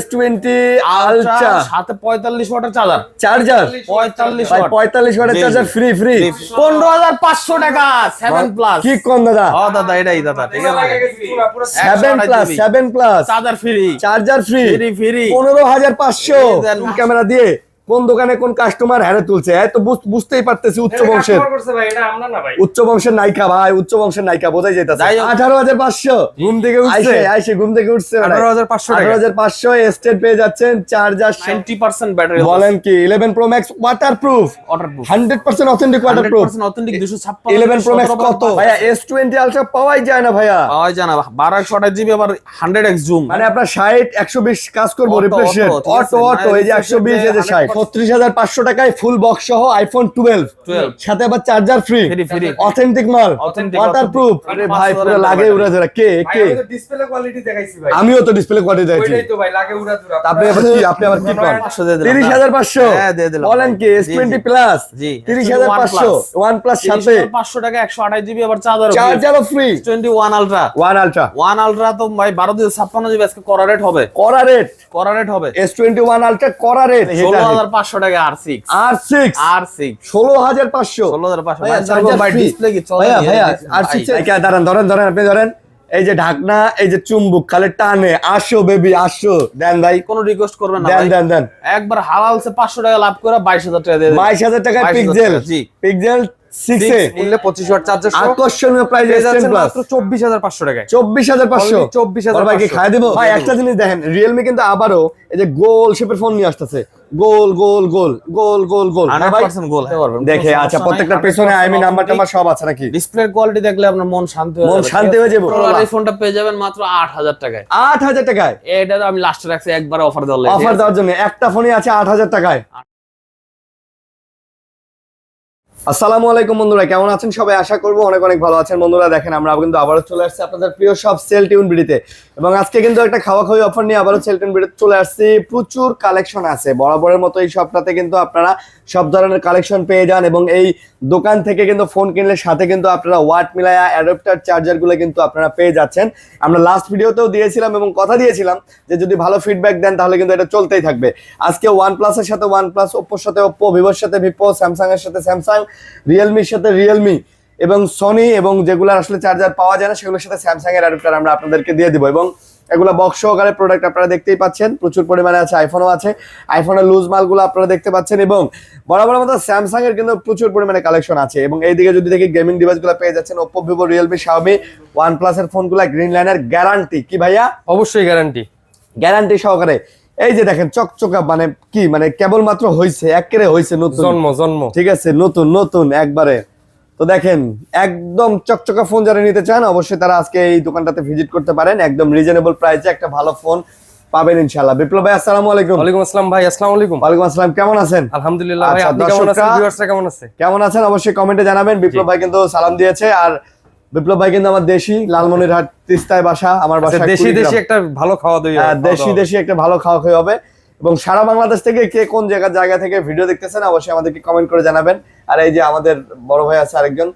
S20 ultra সাথে 45 ওয়াটের charger, charger 45 ভাই ওয়াট 45 ওয়াটের চার্জার ফ্রি 15,500 টাকা 7 প্লাস। কি কোন দাদা? ও দাদা এটাই দাদা, ঠিক আছে 7 plus charger free, charger free free 15,500 camera দিয়ে কোন দোকানে কোন কাস্টমার হারে তুলছে? তো বুঝতেই পারতেছি উচ্চ বংশের উচ্চ বংশের নায়িকা ভাই, উচ্চ বংশের নায়িকা বোঝাই যাইতাছে। 18,500 ঘুম থেকে উঠছে, আইসে ঘুম থেকে উঠছে 18,500 টাকা 18,500 স্টেট পেয়ে যাচ্ছেন, চার্জার 90% ব্যাটারি। বলেন কি 11 pro max waterproof 100% authentic waterproof 100% authentic 256 11 pro max কত ভাইয়া? S20 আলট্রা পাওয়াই যায় না ভাইয়া, পাওয়া যায় না। 1200 জিবি আবার 100x জুম, মানে আপনার 60 120 কাজ করবো রিফ্রেশ রেট অটো এই যে 120 এই যে 60 36,500 টাকায় ফুল বক্স সহ আইফোন 12 সাথে আবার চার্জার ফ্রি অথেন্টিক মাল ওয়াটারপ্রুফ। আরে ভাই পুরো লাগে উড়া ধরা। কে ডিসপ্লে কোয়ালিটি দেখাইছি ভাই, আমিও তো ডিসপ্লে কোয়ালিটি দেখাইছি। ওইটাই তো ভাই লাগে উড়া ধরা। আপনি আবার কি করেন? 30,500 হ্যাঁ দিয়ে দিলাম। বলেন কি S20 প্লাস 30,500 OnePlus সাথে 500 টাকা 128 জিবি আবার চার্জারও ফ্রি। S21 আলট্রা 1 আলট্রা তো ভাই 12,56 জিবি আজকে করা রেট হবে, S21 আলট্রা করা রেট 16,500 টাকা R6 16,500 ভাই ডিসপ্লে কি চলে? ভাইয়া R6 ধরেন আপনি ধরেন এই যে ঢাকনা, এই যে চুম্বক খালে টানে আসো বেবি আসো। দেন ভাই, কোনো রিকোয়েস্ট করবেন না ভাই, দেন একবার হালালসে 500 টাকা লাভ করে 22,000 টাকা দিয়ে দেন। 22,000 টাকা পিক্সেল 6 এ মূল্যে 25 ওয়াট চার্জার সহ আকর্ষণীয় প্রাইস S10 প্লাস মাত্র 24,500 টাকায়। 24,500 24,500 ভাই কি খাই দেব ভাই? একটা জিনিস দেখেন, Realme কিন্তু আবারও এই যে গোল শেপের ফোন নিয়ে আসতেছে, গোল 100% গোল দেখে। আচ্ছা প্রত্যেকটা পেছনে আইমি নাম্বার টাম্বার সব আছে নাকি? ডিসপ্লে কোয়ালিটি দেখলে আপনার মন শান্তি হয়ে যাবে, শান্তি হয়ে যাবে। এই ফোনটা পেয়ে যাবেন মাত্র 8,000 টাকায়। 8,000 টাকায় এটা তো আমি লাস্টে রাখছি একবার অফার দেওয়ার জন্য। একটা ফোনই আছে 8,000 টাকায়। আসসালামু আলাইকুম বন্ধুরা, কেমন আছেন সবাই? আশা করবো অনেক ভালো আছেন বন্ধুরা। দেখেন আমরা কিন্তু আবারও চলে আসছি আপনাদের প্রিয় সব সেল টিউন বিডিতে, এবং আজকে কিন্তু একটা খাওয়া অফার নিয়ে আবারও সেল টিউন বিডিতে চলে আসছি। প্রচুর কালেকশন আছে, বরাবরের মতো এই সপ্তাহে কিন্তু আপনারা সব ধরনের কালেকশন পেয়ে যান, এবং এই দোকান থেকে কিন্তু ফোন কিনলে সাথে কিন্তু আপনারা ওয়াট মিলায়া অ্যাডাপ্টার চার্জার গুলো কিন্তু আপনারা পেয়ে যাচ্ছেন। আমরা লাস্ট ভিডিওতেও দিয়েছিলাম এবং কথা দিয়েছিলাম যে যদি ভালো ফিডব্যাক দেন তাহলে কিন্তু এটা চলতেই থাকবে। আজকে OnePlus এর সাথে OnePlus, Oppo সাথে Oppo, Vivoর সাথে Vivo, Samsung এর সাথে Samsung, রিয়েলমির সাথে রিয়েলমি এবং সনি, এবং যেগুলো আসলে চার্জার পাওয়া যায় না সেগুলোর সাথে স্যামসাং এর অ্যাডাপ্টার আমরা আপনাদেরকে দিয়ে দিব। এবং এগুলো বক্স সহকারে প্রোডাক্ট আপনারা দেখতেই পাচ্ছেন, প্রচুর পরিমাণে আছে। আইফোনও আছে, আইফোনের লুজ মালগুলো আপনারা দেখতে পাচ্ছেন, এবং বরাবর মতো স্যামসাং এর কিন্তু প্রচুর পরিমাণে কালেকশন আছে। এবং এইদিকে যদি দেখি গেমিং ডিভাইসগুলো পেয়ে যাচ্ছেন Oppo, Vivo, Realme, Xiaomi, OnePlus এর ফোনগুলো গ্রিন লাইনের গ্যারান্টি কি ভাইয়া? অবশ্যই গ্যারান্টি সহকারে। এই যে দেখেন চকচকা, মানে কি মানে কেবলমাত্র হইছে, একেবারে হইছে নতুন জন্ম ঠিক আছে, নতুন একবারে। তো দেখেন একদম চকচকা ফোন যারা নিতে চান অবশ্যই তারা আজকে এই দোকানটাতে ভিজিট করতে পারেন। একদম রিজনেবল প্রাইসে একটা ভালো ফোন পাবেন ইনশাআল্লাহ। বিপ্লব ভাই আসসালামু আলাইকুম। ওয়ালাইকুম আসসালাম ভাই। আসসালামু আলাইকুম। ওয়ালাইকুম আসসালাম, কেমন আছেন? আলহামদুলিল্লাহ ভাই, আপনি কেমন আছেন? ভিউয়ার্সরা কেমন আছেন অবশ্যই কমেন্টে জানাবেন। বিপ্লব ভাই কিন্তু সালাম দিয়েছে, আর বিপ্লব ভাই কিন্তু আমার দেশি লালমনিরহাট তিস্তায় বাসা, আমার বাসা দেশি একটা ভালো খাওয়া দাওয়া, দেশি একটা ভালো খাওয়া হবে। এবং সারা বাংলাদেশ থেকে কে কোন জায়গা থেকে ভিডিও দেখতেছেন অবশ্যই আমাদেরকে কমেন্ট করে জানাবেন। আর এই যে আমাদের বড় ভাই আছে আরেকজন।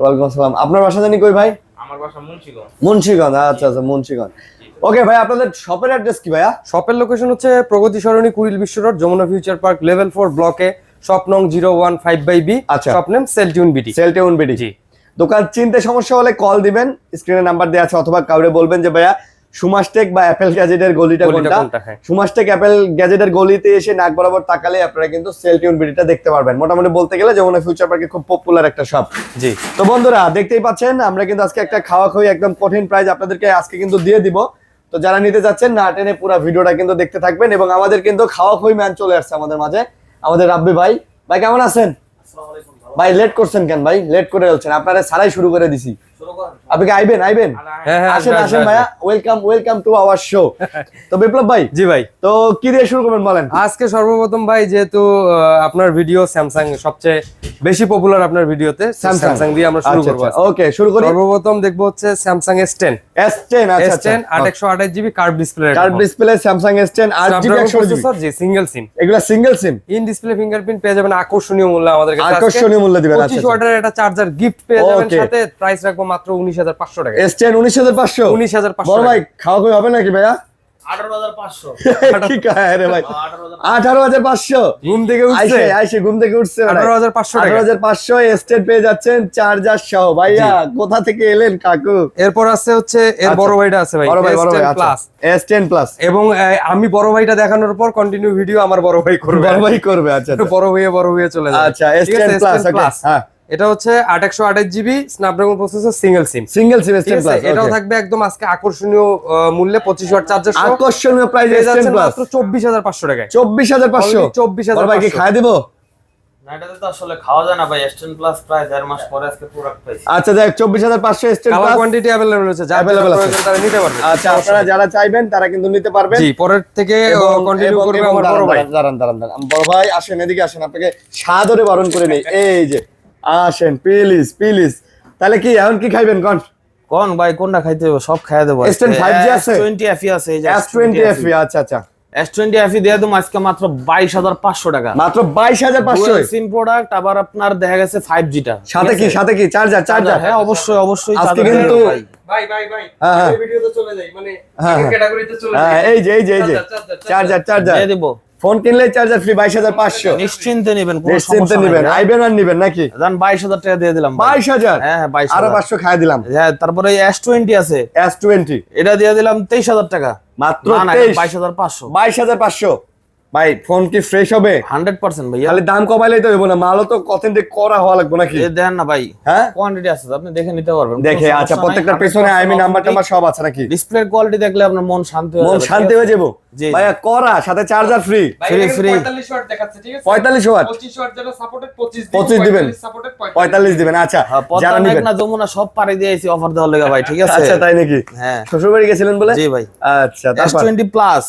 ওয়ালাইকুম আসসালাম। আপনার বাসা জানি কই ভাই? আমার বাসা মুন্সিগঞ্জ। আচ্ছা মুন্সিগঞ্জ। ওকে ভাই, আপনাদের শপের অ্যাড্রেস কি ভাইয়া? শপের লোকেশন হচ্ছে প্রগতি Sarani, Kuril Bishwa road, Jamuna future park, level 4 ব্লকে, শপ নং 015/B। আচ্ছা, shop name cell tune BD. জি। দোকান চিনতে সমস্যা হলে কল দিবেন, স্ক্রিনে নাম্বার দেওয়া আছে, অথবা কাউরে বলবেন যে ভাইয়া সুমাসটেক বা অ্যাপেল গ্যাজেটের গলিটা কোনটা। সুমাসটেক অ্যাপেল গ্যাজেটের গলিতে এসে নাক বরাবর তাকালে আপনারা কিন্তু সেল টিউন বিডিটা দেখতে পারবেন। মোটামুটি বলতে গেলে যমুনা ফিউচার পার্কে খুব পপুলার একটা শপ। জি। তো বন্ধুরা দেখতেই পাচ্ছেন আমরা কিন্তু আজকে একটা খাওয়া একদম কঠিন প্রাইস আপনাদেরকে আজকে কিন্তু দিয়ে দিব। তো যারা নিতে যাচ্ছেন না টেনে পুরো ভিডিওটা কিন্তু দেখতে থাকবেন। এবং আমাদের কিন্তু খাওয়া ম্যান চলে আসছে আমাদের মাঝে, আমাদের রাব্বি ভাই। ভাই কেমন আছেন? ভাই লেট করছেন কেন ভাই? লেট করে বলছেন, আপনারা সারাই শুরু করে দিছি। আপনি কি আইবেন? আসেন ভাইয়া, ওয়েলকাম টু আওয়ার শো। তো বিপ্লব ভাই। জি ভাই। তো কি দিয়ে শুরু করবেন বলেন? আজকে সর্বপ্রথম ভাই, যেহেতু আপনার ভিডিও স্যামসাং সবচেয়ে বেশি পপুলার, আপনার ভিডিওতে স্যামসাং দিয়ে আমরা শুরু করব। ওকে, শুরু করি। সর্বপ্রথম দেখবো হচ্ছে স্যামসাং S10। আচ্ছা 828 GB curve display Samsung S10 8GB processor. জি, সিঙ্গেল সিম। এগুলা single SIM, in display fingerprint পেয়ে যাবেন আকর্ষণীয় মূল্যে আমাদের কাছে। আকর্ষণীয় মূল্য দিবেন। 25 ওয়াটের একটা চার্জার গিফট পেয়ে যাবেন, সাথে প্রাইস রাখবো মাত্র 19,500 টাকা। S10 19,500। বড় ভাই খাওয়া হবে নাকি ভাইয়া? 18,500 কি কয় রে ভাই 18,500 18,500 ঘুম থেকে উঠছে আইসে ঘুম থেকে উঠছে 18,500 টাকা। 18,500 স্টেট পেয়ে যাচ্ছেন চার্জার সহ। ভাইয়া কোথা থেকে এলেন কাকু? এরপর আছে হচ্ছে এর বড় ভাইটা আছে ভাই, বড় ভাই S10 Plus। S10 প্লাস এবং আমি বড় ভাইটা দেখানোর পর কন্টিনিউ ভিডিও আমার বড় ভাই করবে। বড় ভাই করবে। আচ্ছা আচ্ছা। বড় ভাইয়ে চলে যাবে। আচ্ছা, ঠিক S10 আছে, Plus, S10 okay, Plus। হ্যাঁ। এটা হচ্ছে 828 জিবি স্ন্যাপড্রাগন প্রসেসর সিঙ্গেল সিম। সিঙ্গেল সিম ঠিক S10 আছে, প্লাস। এটাও থাকবে একদম আজকে আকর্ষণীয় মূল্যে 25 ওয়াট চার্জার সহ। আকর্ষণীয় প্রাইস পেয়ে S10 যাচ্ছেন প্লাস মাত্র 24,500 টাকায়। 24,500। Only 24,500 বড় ভাই কি খায় দেব? না এটাতে তো আসলে খাওয়া যায় না ভাই S10 প্লাস প্রায় 1.5 মাস পরে আজকে প্রোডাক্ট পাইছি আচ্ছা দেখ 24,500 S10 colour plus. Quantity available আছে, যার Available আছে। প্রয়োজন তারা নিতে পারবে। আচ্ছা আপনারা যারা চাইবেন তারা কিন্তু নিতে পারবেন। জি, পরের থেকে কন্টিনিউ করবে আমার বড় ভাই। দাঁড়ান। বড় ভাই আসেন, এদিকে আসেন, আপনাকে সাদরে বারণ করে নেই। এই যে আসেন প্লিজ। তাহলে কি এখন কি খাইবেন কোন ভাই কোনটা খাইতে হবে? সব খাইয়া দেবো। S10 5G আছে? S20 FE আছে, এই যে S20 FE। আচ্ছা S20 FE দিয়ে দেবো আজকে মাত্র 22,500 টাকা। মাত্র 22,500। সিম প্রোডাক্ট, আবার আপনার দেখা গেছে 5G টা। সাথে কি চার্জার? হ্যাঁ অবশ্যই আজকে চার্জার কিন্তু দেবো ভাই। ভাই হ্যাঁ। এই ভিডিওতে চলে যাই, মানে হ্যাঁ। ক্যাটাগরিতে চলে হ্যাঁ, যাই। এই যে চার্জার দিয়ে দেবো, ফোন কিনলে চার্জার ফ্রি 22,500। নিশ্চিন্তে নেবেন, কোনো নিশ্চিন্তে সমস্যা নেবেন, নেই। আইবেন আর নেবেন নাকি? জান 22,000 টাকা দিয়ে দিলাম ভাই। 22,000। হ্যাঁ 22,000 আরো 500 খাই দিলাম। হ্যাঁ, তারপরে S20 আছে, S20 এটা দিয়ে দিলাম 23,000 টাকা। মাত্র না 23। 22,500। 22,500। ভাই ফোন কি ফ্রেশ হবে? 100% ভাইয়া। খালি দাম কমাইলেই তো হইব না, মালও তো অথেন্টিক করা হওয়া লাগবে নাকি? এ দেন না ভাই, হ্যাঁ কোয়ান্টিটি আছে তো, আপনি দেখে নিতে পারবেন। দেখে। আচ্ছা প্রত্যেকটার পেছনে আইমি নাম্বার টাম্বার সব আছে নাকি? ডিসপ্লে কোয়ালিটি দেখলে আপনার মন শান্তি হয়ে মন যাবে। শান্তি হয়ে যাবো। জি। ভাইয়া করা সাথে চার্জার ফ্রি। free। 45 ওয়াট দেখাচ্ছে, ঠিক আছে? 45 ওয়াট 25 ওয়াট যেটা সাপোর্টেড 25 দিবেন। 45 দিবেন। আচ্ছা হ্যাঁ, যারা পদ্মা নিবেন। মেঘনা যমুনা সব পাড়ি দিয়েছি অফার দেওয়ার লেগে ভাই, ঠিক আছে? আচ্ছা তাই নাকি? হ্যাঁ শ্বশুর বাড়ি গেছিলেন বলে? জি ভাই। আচ্ছা তারপর S20 প্লাস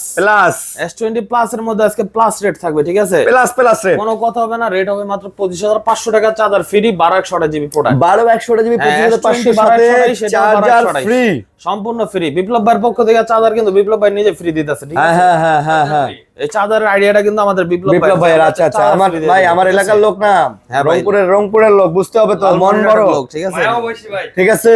প্লাস এর মধ্যে আজকে প্লাস রেট থাকবে, ঠিক আছে? প্লাস রেট কোনো কথা হবে না, রেট হবে মাত্র 25,500 টাকা। Charger free, 12,100 GB product. 12,100 GB হ্যাঁ, 25,500 S20 সাথে 12,100 সেটাও চার্জার 12,100 ফ্রি। সম্পূর্ণ ফ্রি। বিপ্লব ভাইয়ের পক্ষ থেকে চার্জার কিন্তু বিপ্লব ভাই নিজে ফ্রি দিতেছে, ঠিক আছে? হ্যাঁ এই চার্জারের আইডিয়াটা কিন্তু আমাদের বিপ্লব ভাইয়ের। আচ্ছা আমার ভাই আমার এলাকার লোক না, হ্যাঁ ভাই। রংপুরের লোক, বুঝতে হবে তো, মন বড়। ঠিক আছে ঠিক আছে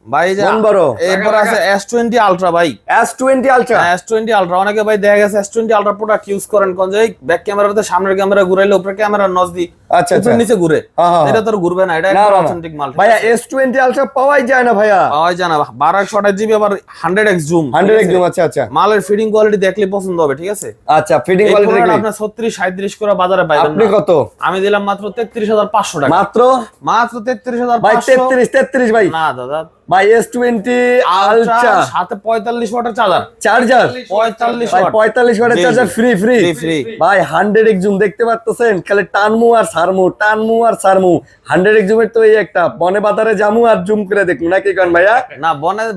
ভাই। যে মন বড়। এরপর আছে S20 আলট্রা ভাই। S20 ultra. S20 আলট্রা অনেকে ভাই দেখা গেছে S20 আলট্রা প্রোডাক্ট ইউজ করেন কোন যে ব্যাক ক্যামেরাতে সামনের ক্যামেরা ঘুরাইলে উপরে ক্যামেরা নজ দি আচ্ছা উপরে নিচে ঘুরে, হ্যাঁ। এটা তো আর ঘুরবে না, এটা না, একটা না, অথেন্টিক মাল। ভাইয়া S20 আলট্রা পাওয়াই যায় না ভাইয়া। পাওয়াই জানা 12,100 জিবি, আবার 100x জুম। 100x zoom. আচ্ছা মালের ফিডিং কোয়ালিটি দেখলে পছন্দ হবে, ঠিক আছে? আচ্ছা ফিডিং এই কোয়ালিটি প্রোডাক্ট দেখি। আপনার 36-37 করে বাজারে পাইবেন আপনি না। কত? আমি দিলাম মাত্র 33,500 টাকা। মাত্র মাত্র ভাই 33,500। 33 ভাই। না দাদা, ভাই S20 আলট্রা সাথে 45 ওয়াটের চার্জার। চার্জার 45 ভাই ওয়াট 45 ওয়াটের জি, চার্জার জি। Free free. ভাই 100x জুম দেখতে পাচ্ছেন, খালি টানমু আর সারমু 100x জুমের তো এই একটা বনে বাজারে জামু আর জুম করে দেখমু নাকি কোন ভাইয়া? না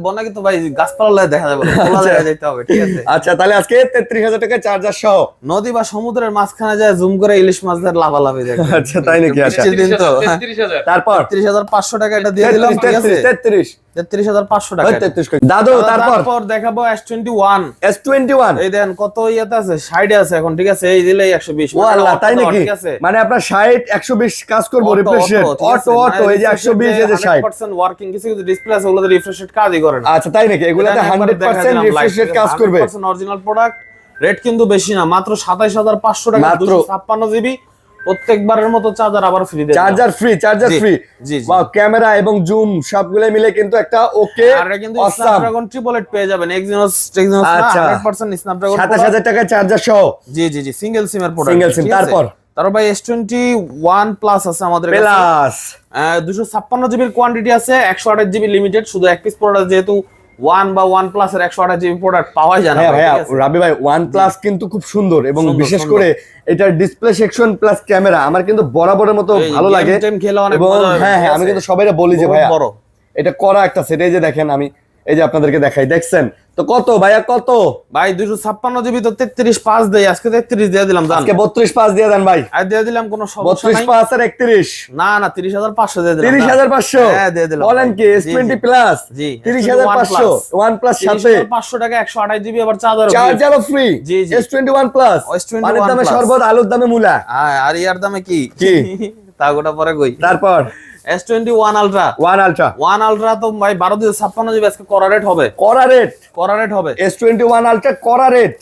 বনে কিন্তু ভাই গাছপালা দেখা যাবে না, খোলা জায়গায় যেতে হবে, ঠিক আছে? আচ্ছা তাহলে আজকে 33,000 টাকা চার্জার সহ। নদী বা সমুদ্রের মাঝখানে যায় জুম করে ইলিশ মাছের লাভালাভি দেখবে। আচ্ছা তাই নাকি? আচ্ছা বৃষ্টির দিন তো। 33,000। তারপর 33,500 টাকা এটা দিয়ে দিলাম, ঠিক আছে? 33 টাকা এটা। 33 কই দাদু। তারপর তারপর দেখাবো S21। S21। এই দেন কত ইয়েতে আছে, 60 আছে এখন, ঠিক আছে? এই দিলেই 120। ও আল্লাহ তাই নাকি? ঠিক আছে? মানে আপনার 60 120 কাজ করব রিফ্রেশ রেট অটো এই যে 120 এই যে 60। 100% ওয়ার্কিং, কিছু ডিসপ্লে আছে ওগুলোতে রিফ্রেশ রেট কাজই করে না। আচ্ছা তাই নাকি? এগুলাতে 100% রিফ্রেশ রেট কাজ করবে। 100% অরিজিনাল প্রোডাক্ট। রেট কিন্তু বেশি না, মাত্র 27,500 টাকা। মাত্র 256 জিবি। প্রত্যেকবারের মতো চার্জার আবার ফ্রি দেব। চার্জার ফ্রি জি। ওয়াও, ক্যামেরা এবং জুম সবগুলো মিলে কিন্তু একটা ওকে আর এটা কিন্তু অসাম। স্ন্যাপড্রাগন ট্রিপলেট পেয়ে যাবেন, এক্সিনোস না, আচ্ছা। 100% স্ন্যাপড্রাগন। 27,000 টাকা চার্জার সহ। জি সিঙ্গেল সিমের প্রোডাক্ট। সিঙ্গেল সিম। তারপর ভাই S21 প্লাস আছে আমাদের কাছে। প্লাস 256 জিবির কোয়ান্টিটি আছে, 128 জিবি লিমিটেড। শুধু এক পিস প্রোডাক্ট, যেহেতু 1 বা 1 প্লাস এর 128 জিবি প্রোডাক্ট পাওয়া যায় না। হ্যাঁ ভাই, ভাইয়া ঠিক আছে? রাবি ভাই OnePlus কিন্তু খুব সুন্দর এবং সুন্দর, বিশেষ সুন্দর। করে এটার ডিসপ্লে সেকশন প্লাস ক্যামেরা আমার কিন্তু বরাবরের মতো এই ভালো game লাগে। টেম খেলে অনেক এবং মজা হবে, হ্যাঁ ঠিক আমি আছে? কিন্তু সবাইকে বলি যে বহুত ভাইয়া বড়। এটা করা একটা সেট। এই যে দেখেন আমি এই যে আপনাদেরকে দেখাই, দেখছেন তো কত ভাইয়া কত? ভাই 256 জিবি তো 33.5 দেই, আজকে 33 দিয়ে দিলাম জান। আজকে 32.5 দিয়ে দেন ভাই। আর দিয়ে দিলাম, কোনো সমস্যা নাই। 32.5 আর 31 না 30,500 দিয়ে দিলাম। 30,500 হ্যাঁ দিয়ে দিলাম। বলেন কি? জি, S20 জি। প্লাস জি 30,500 OnePlus সাথে 500 টাকা 128 জিবি আবার চার্জার। চার্জারও ফ্রি। জি, জি। S21 প্লাস S21 পানির দামে Plus। শরবত, আলুর দামে মূলা। হ্যাঁ, আর ইয়ার দামে কি কি? তা গোটা পরে কই। তারপর S21 আলট্রা ওয়ান আলট্রা তো ভাই 12 জিবি আজকে করা রেট হবে, করা রেট হবে S21 আলট্রা করা রেট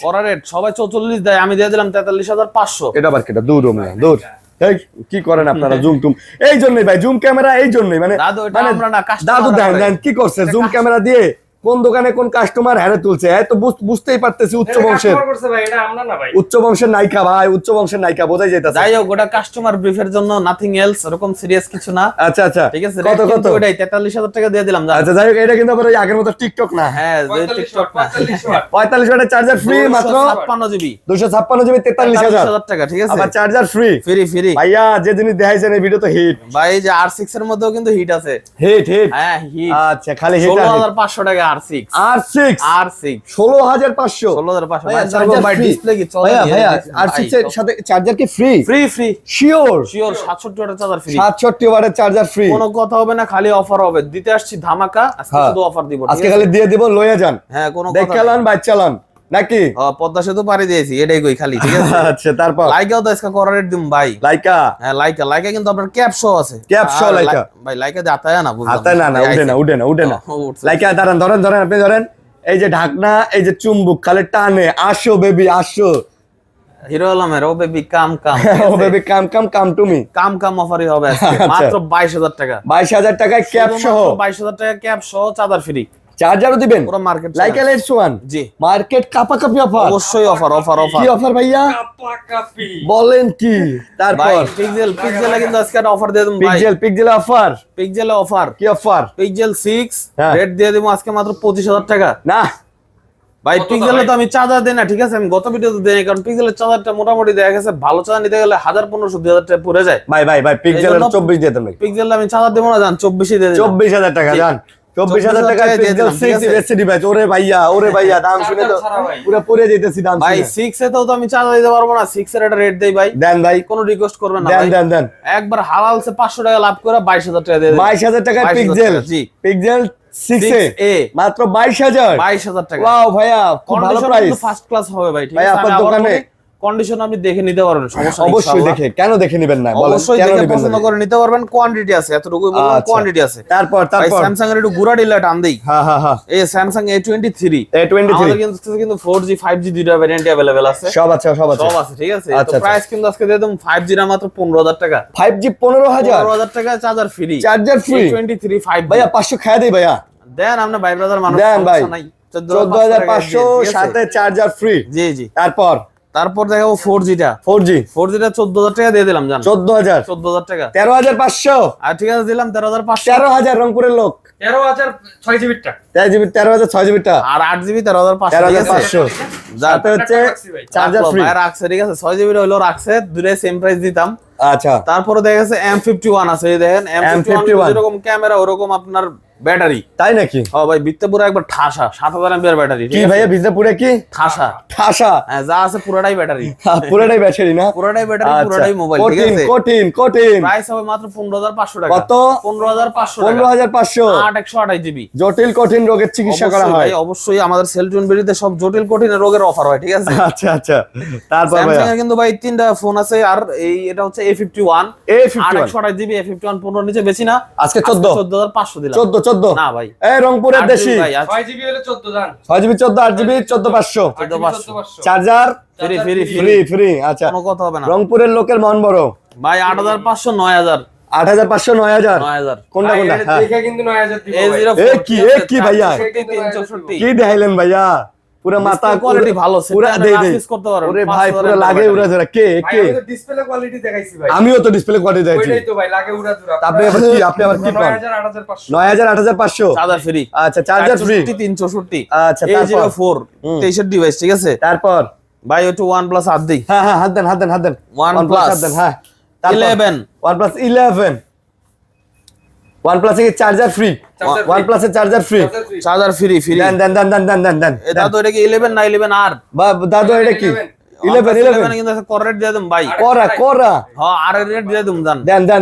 সবাই 44 দেয়, আমি দিয়ে দিলাম 43,500। এটা আবার কেটা দূর দূর এই কি করেন আপনারা জুম টুম এই জন্যই ভাই জুম ক্যামেরা এই জন্যই মানে দাদু এটা মানে আমরা না দাদু কাস্টমার দেন কি করছে জুম ক্যামেরা দিয়ে কোন দোকানে কোন কাস্টমার হারে তুলছে এত বুঝতেই পারতেছি উচ্চ বংশের নায়িকা ভাই উচ্চ বংশের নায়িকা বোঝাই যাইতাছে যাই হোক ওটা কাস্টমার ব্রিফের জন্য নাথিং এলস, এরকম সিরিয়াস কিছু না। আচ্ছা ঠিক আছে, কত ওটাই 43,000 টাকা দিয়ে দিলাম। আচ্ছা যাই হোক এটা কিন্তু আবার ওই আগের মতো টিকটক না হ্যাঁ টিকটক না, 45 ওয়াটের চার্জার ফ্রি মাত্র 56 জিবি 256 জিবি 43,000 টাকা। ঠিক আছে, আবার চার্জার ফ্রি ফ্রি ভাইয়া যে জিনিস দেখাইছেন এই ভিডিও তো হিট ভাই, যে R6 এর মধ্যেও কিন্তু হিট আছে। হিট হ্যাঁ হিট। আচ্ছা খালি হিট 16,500 টাকা R6 16,500 16,500 ভাইয়া, ভাই চার্জার ভাই free। ডিসপ্লে কি চলে? ভাইয়া R6 এর সাথে চার্জার কি ফ্রি ফ্রি শিওর 67 ওয়াটের চার্জার ফ্রি। 67 ওয়াটের চার্জার ফ্রি কোনো কথা হবে না, খালি অফার হবে। দিতে আসছি ধামাকা, আজকে হ্যাঁ। শুধু অফার দিব। আজকে খালি দিয়ে দিব লইয়া যান হ্যাঁ কোনো কথা দেখালান বাচ্চালান নাকি পদ্মা সেতু পাড়ি দিয়েছি, এটাই কই খালি। ঠিক আছে, আচ্ছা তারপর লাইকাও তো আজকে করা রেট দিম ভাই। লাইকা হ্যাঁ লাইকা কিন্তু আপনার ক্যাপ শো আছে। ক্যাপ শো আর লাইকা। ভাই লাইকা দিয়ে আতায় না, বুঝলাম হাতে না উঠে না লাইকা ধরেন আপনি ধরেন এই যে ঢাকনা এই যে চুম্বুক খালি টানে আসো বেবি আসো হিরো আলমের oh baby come oh baby come to me come অফারই হবে আজকে আচ্ছা। মাত্র 22,000 টাকা। 22,000 টাকায় ক্যাপ সহ 22,000 টাকা ক্যাপ সহ চার্জার ফ্রি, চার্জারও দিবেন পুরো মার্কেট লাইকা লেটস ওয়ান জি মার্কেট কাপাকাপি অফার অবশ্যই অফার কি অফার ভাইয়া বলেন কি ভাই। তারপর পিক্সেলে কিন্তু আজকে একটা অফার দিয়ে দিম ভাই। পিক্সেল অফার পিক্সেলে অফার কি অফার পিক্সেল 6 হ্যাঁ। রেট দিয়ে দেবো আজকে মাত্র 25,000 টাকা। না ভাই পিক্সেলে তো আমি চার্জার দেই না, ঠিক আছে, আমি গত ভিডিওতে দেই না, কারণ পিক্সেলের চার্জারটা মোটামুটি দেখা গেছে ভালো চার্জার নিতে গেলে 1,500-2,000 টাকা পড়ে যায়। ভাই পিক্সেলের জন্য 24 দিয়ে দেন পিক্সেলে আমি চার্জার দেবো না, জান 24 দিয়ে দিলাম। 24,000 টাকা জান 24,000 টাকা দিয়ে পিক্সেল দিলাম, ঠিক 6 আছে? এসডি ডিভাইস ওরে ভাইয়া দাম শুনে তো পুরো পড়ে যাইতেছি দাম ভাই শুনে 6 এ তো আমি চার্জার দিতে পারবো না, 6 এর একটা রেট দেই ভাই। দেন ভাই কোনো রিকোয়েস্ট করবেন না ভাই, দেন একবার হালাল সে 500 টাকা লাভ করে 22,000 টাকা দিয়ে দেন। 22,000 টাকায় 22,000 পিক্সেল টাকা, জি। পিক্সেল 6 এ 6A মাত্র 22,000 22,000 টাকা। ওয়াও ভাইয়া খুব ভালো কন্ডিশন প্রাইস কিন্তু ফার্স্ট ক্লাস হবে ভাই, ঠিক ভাই, আছে, আপনার আমি আবার দোকানে বলি, কন্ডিশন আপনি দেখে নিতে পারবেন, সমস্যা নেই অবশ্যই ইনশাআল্লাহ। দেখে কেন দেখে নেবেন না বলেন অবশ্যই কেন দেখে নেবেন পছন্দ না করে নিতে পারবেন, কোয়ান্টিটি আছে, এতটুকুই বললাম, আচ্ছা। কোয়ান্টিটি আছে। তারপর ভাই স্যামসাং এর একটু গুড়া ডিলার টান দেই। হ্যাঁ এই স্যামসাং A23 A23 আমাদের কিন্তু 4G 5G দুইটা ভ্যারিয়েন্ট अवेलेबल আছে, সব আছে সব আছে, ঠিক আছে। তো আচ্ছা, প্রাইস কিন্তু আজকে দিয়ে দেব 5G র মাত্র 15,000 টাকা। 5G 15,000 15,000 টাকা charger free, charger free A23 5G ভাইয়া 500 খায়া দেই ভাইয়া দেন, আপনি ভাই ব্রাদার মানুষ, দেন ভাই। সমস্যা নাই। 14,500 সাথে চার্জার ফ্রি জি। তারপর দেখাবো 4G টা 4G টা 14,000 টাকা দিয়ে দিলাম, জান 14,000 14,000 টাকা। 13,500 আর ঠিক আছে দিলাম 13,500 13,000 রংপুরের লোক 13,000 6GB টা 13,000 6GB টা আর 8GB 13,500 13,500 সাথে হচ্ছে চার্জার ফ্রি রাখছে, ঠিক আছে, 6GB হলো রাখছে, দুটোই সেম প্রাইস দিতাম। আচ্ছা তারপরে দেখা গেছে M51 আছে, এই দেখেন M51 যেরকম ক্যামেরা ওরকম আপনার ব্যাটারি। তাই নাকি হ্যাঁ ভাই, ভিতরে পুরো একবার ঠাসা 7,000 এমপিআর ব্যাটারি, কি ভাইয়া বিজনেপুরে কি ঠাসা। ঠাসা হ্যাঁ যা আছে পুরোটাই ব্যাটারি, পুরোটাই ব্যাটারি না পুরোটাই ব্যাটারি, আচ্ছা। পুরোটাই মোবাইল, ঠিক কঠিন আছে। কঠিন প্রাইস হবে মাত্র 15,500 টাকা। কত? 15,500 টাকা, 15,500 8/128GB। জটিল কঠিন রোগের চিকিৎসা করা হয় অবশ্যই আমাদের সেলটুন বেরিতে সব জটিল কঠিন রোগের অফার হয়, ঠিক আছে। আচ্ছা তারপর ভাইয়া স্যামসাং এর কিন্তু ভাই 3টা ফোন আছে, আর এই এটা হচ্ছে A51 8/128GB A51 15 নিচে বেশি না, আজকে 14,500 দিলাম। 14 না ভাই, এই রংপুরের 8GB দেশি ভাই, 6GB হলে 14 জান 6GB 14 8GB 14,500 14,500 charger free free আচ্ছা কোনো কথা হবে না রংপুরের লোকের মন বড় ভাই। 8,500 9,000 8,500 9,000 9,000 কোনটা দেখে কিন্তু 9,000 দিব ভাই। A04 কি ভাইয়া 364 কি দেখাইলেন ভাইয়া পুরো মাথা কোয়ালিটি ভালো, পুরো সেটা দেই রাফিস করতে পারবেন। ওরে ভাই 5,000 পুরো লাগে উড়া ধরা কে ভাই আমি তো ডিসপ্লে কোয়ালিটি দেখাইছি ভাই, আমিও তো ডিসপ্লে কোয়ালিটি দেখাইছি ওইটাই তো ভাই লাগে উড়া ধরা। আপনি আবার কি পান 9,000 8,500 9,000 8,500 চার্জার ফ্রি, আচ্ছা চার্জার ফ্রি 364 আচ্ছা তারপর A04 23 ডিভাইস, ঠিক আছে। তারপর ভাই ওটা OnePlus হাত দেই, হ্যাঁ হাত দেন OnePlus হাত দেন হ্যাঁ 11 OnePlus 11 OnePlus এর চার্জার ফ্রি OnePlus এর চার্জার ফ্রি চার্জার ফ্রি দেন এটা তো এটা কি 11 না 11R? বা দাদু এটা কি 11 কিন্তু করেক্ট দিয়ে দেন ভাই, করা হ্যাঁ আর এর রেট দিয়ে দেন জান,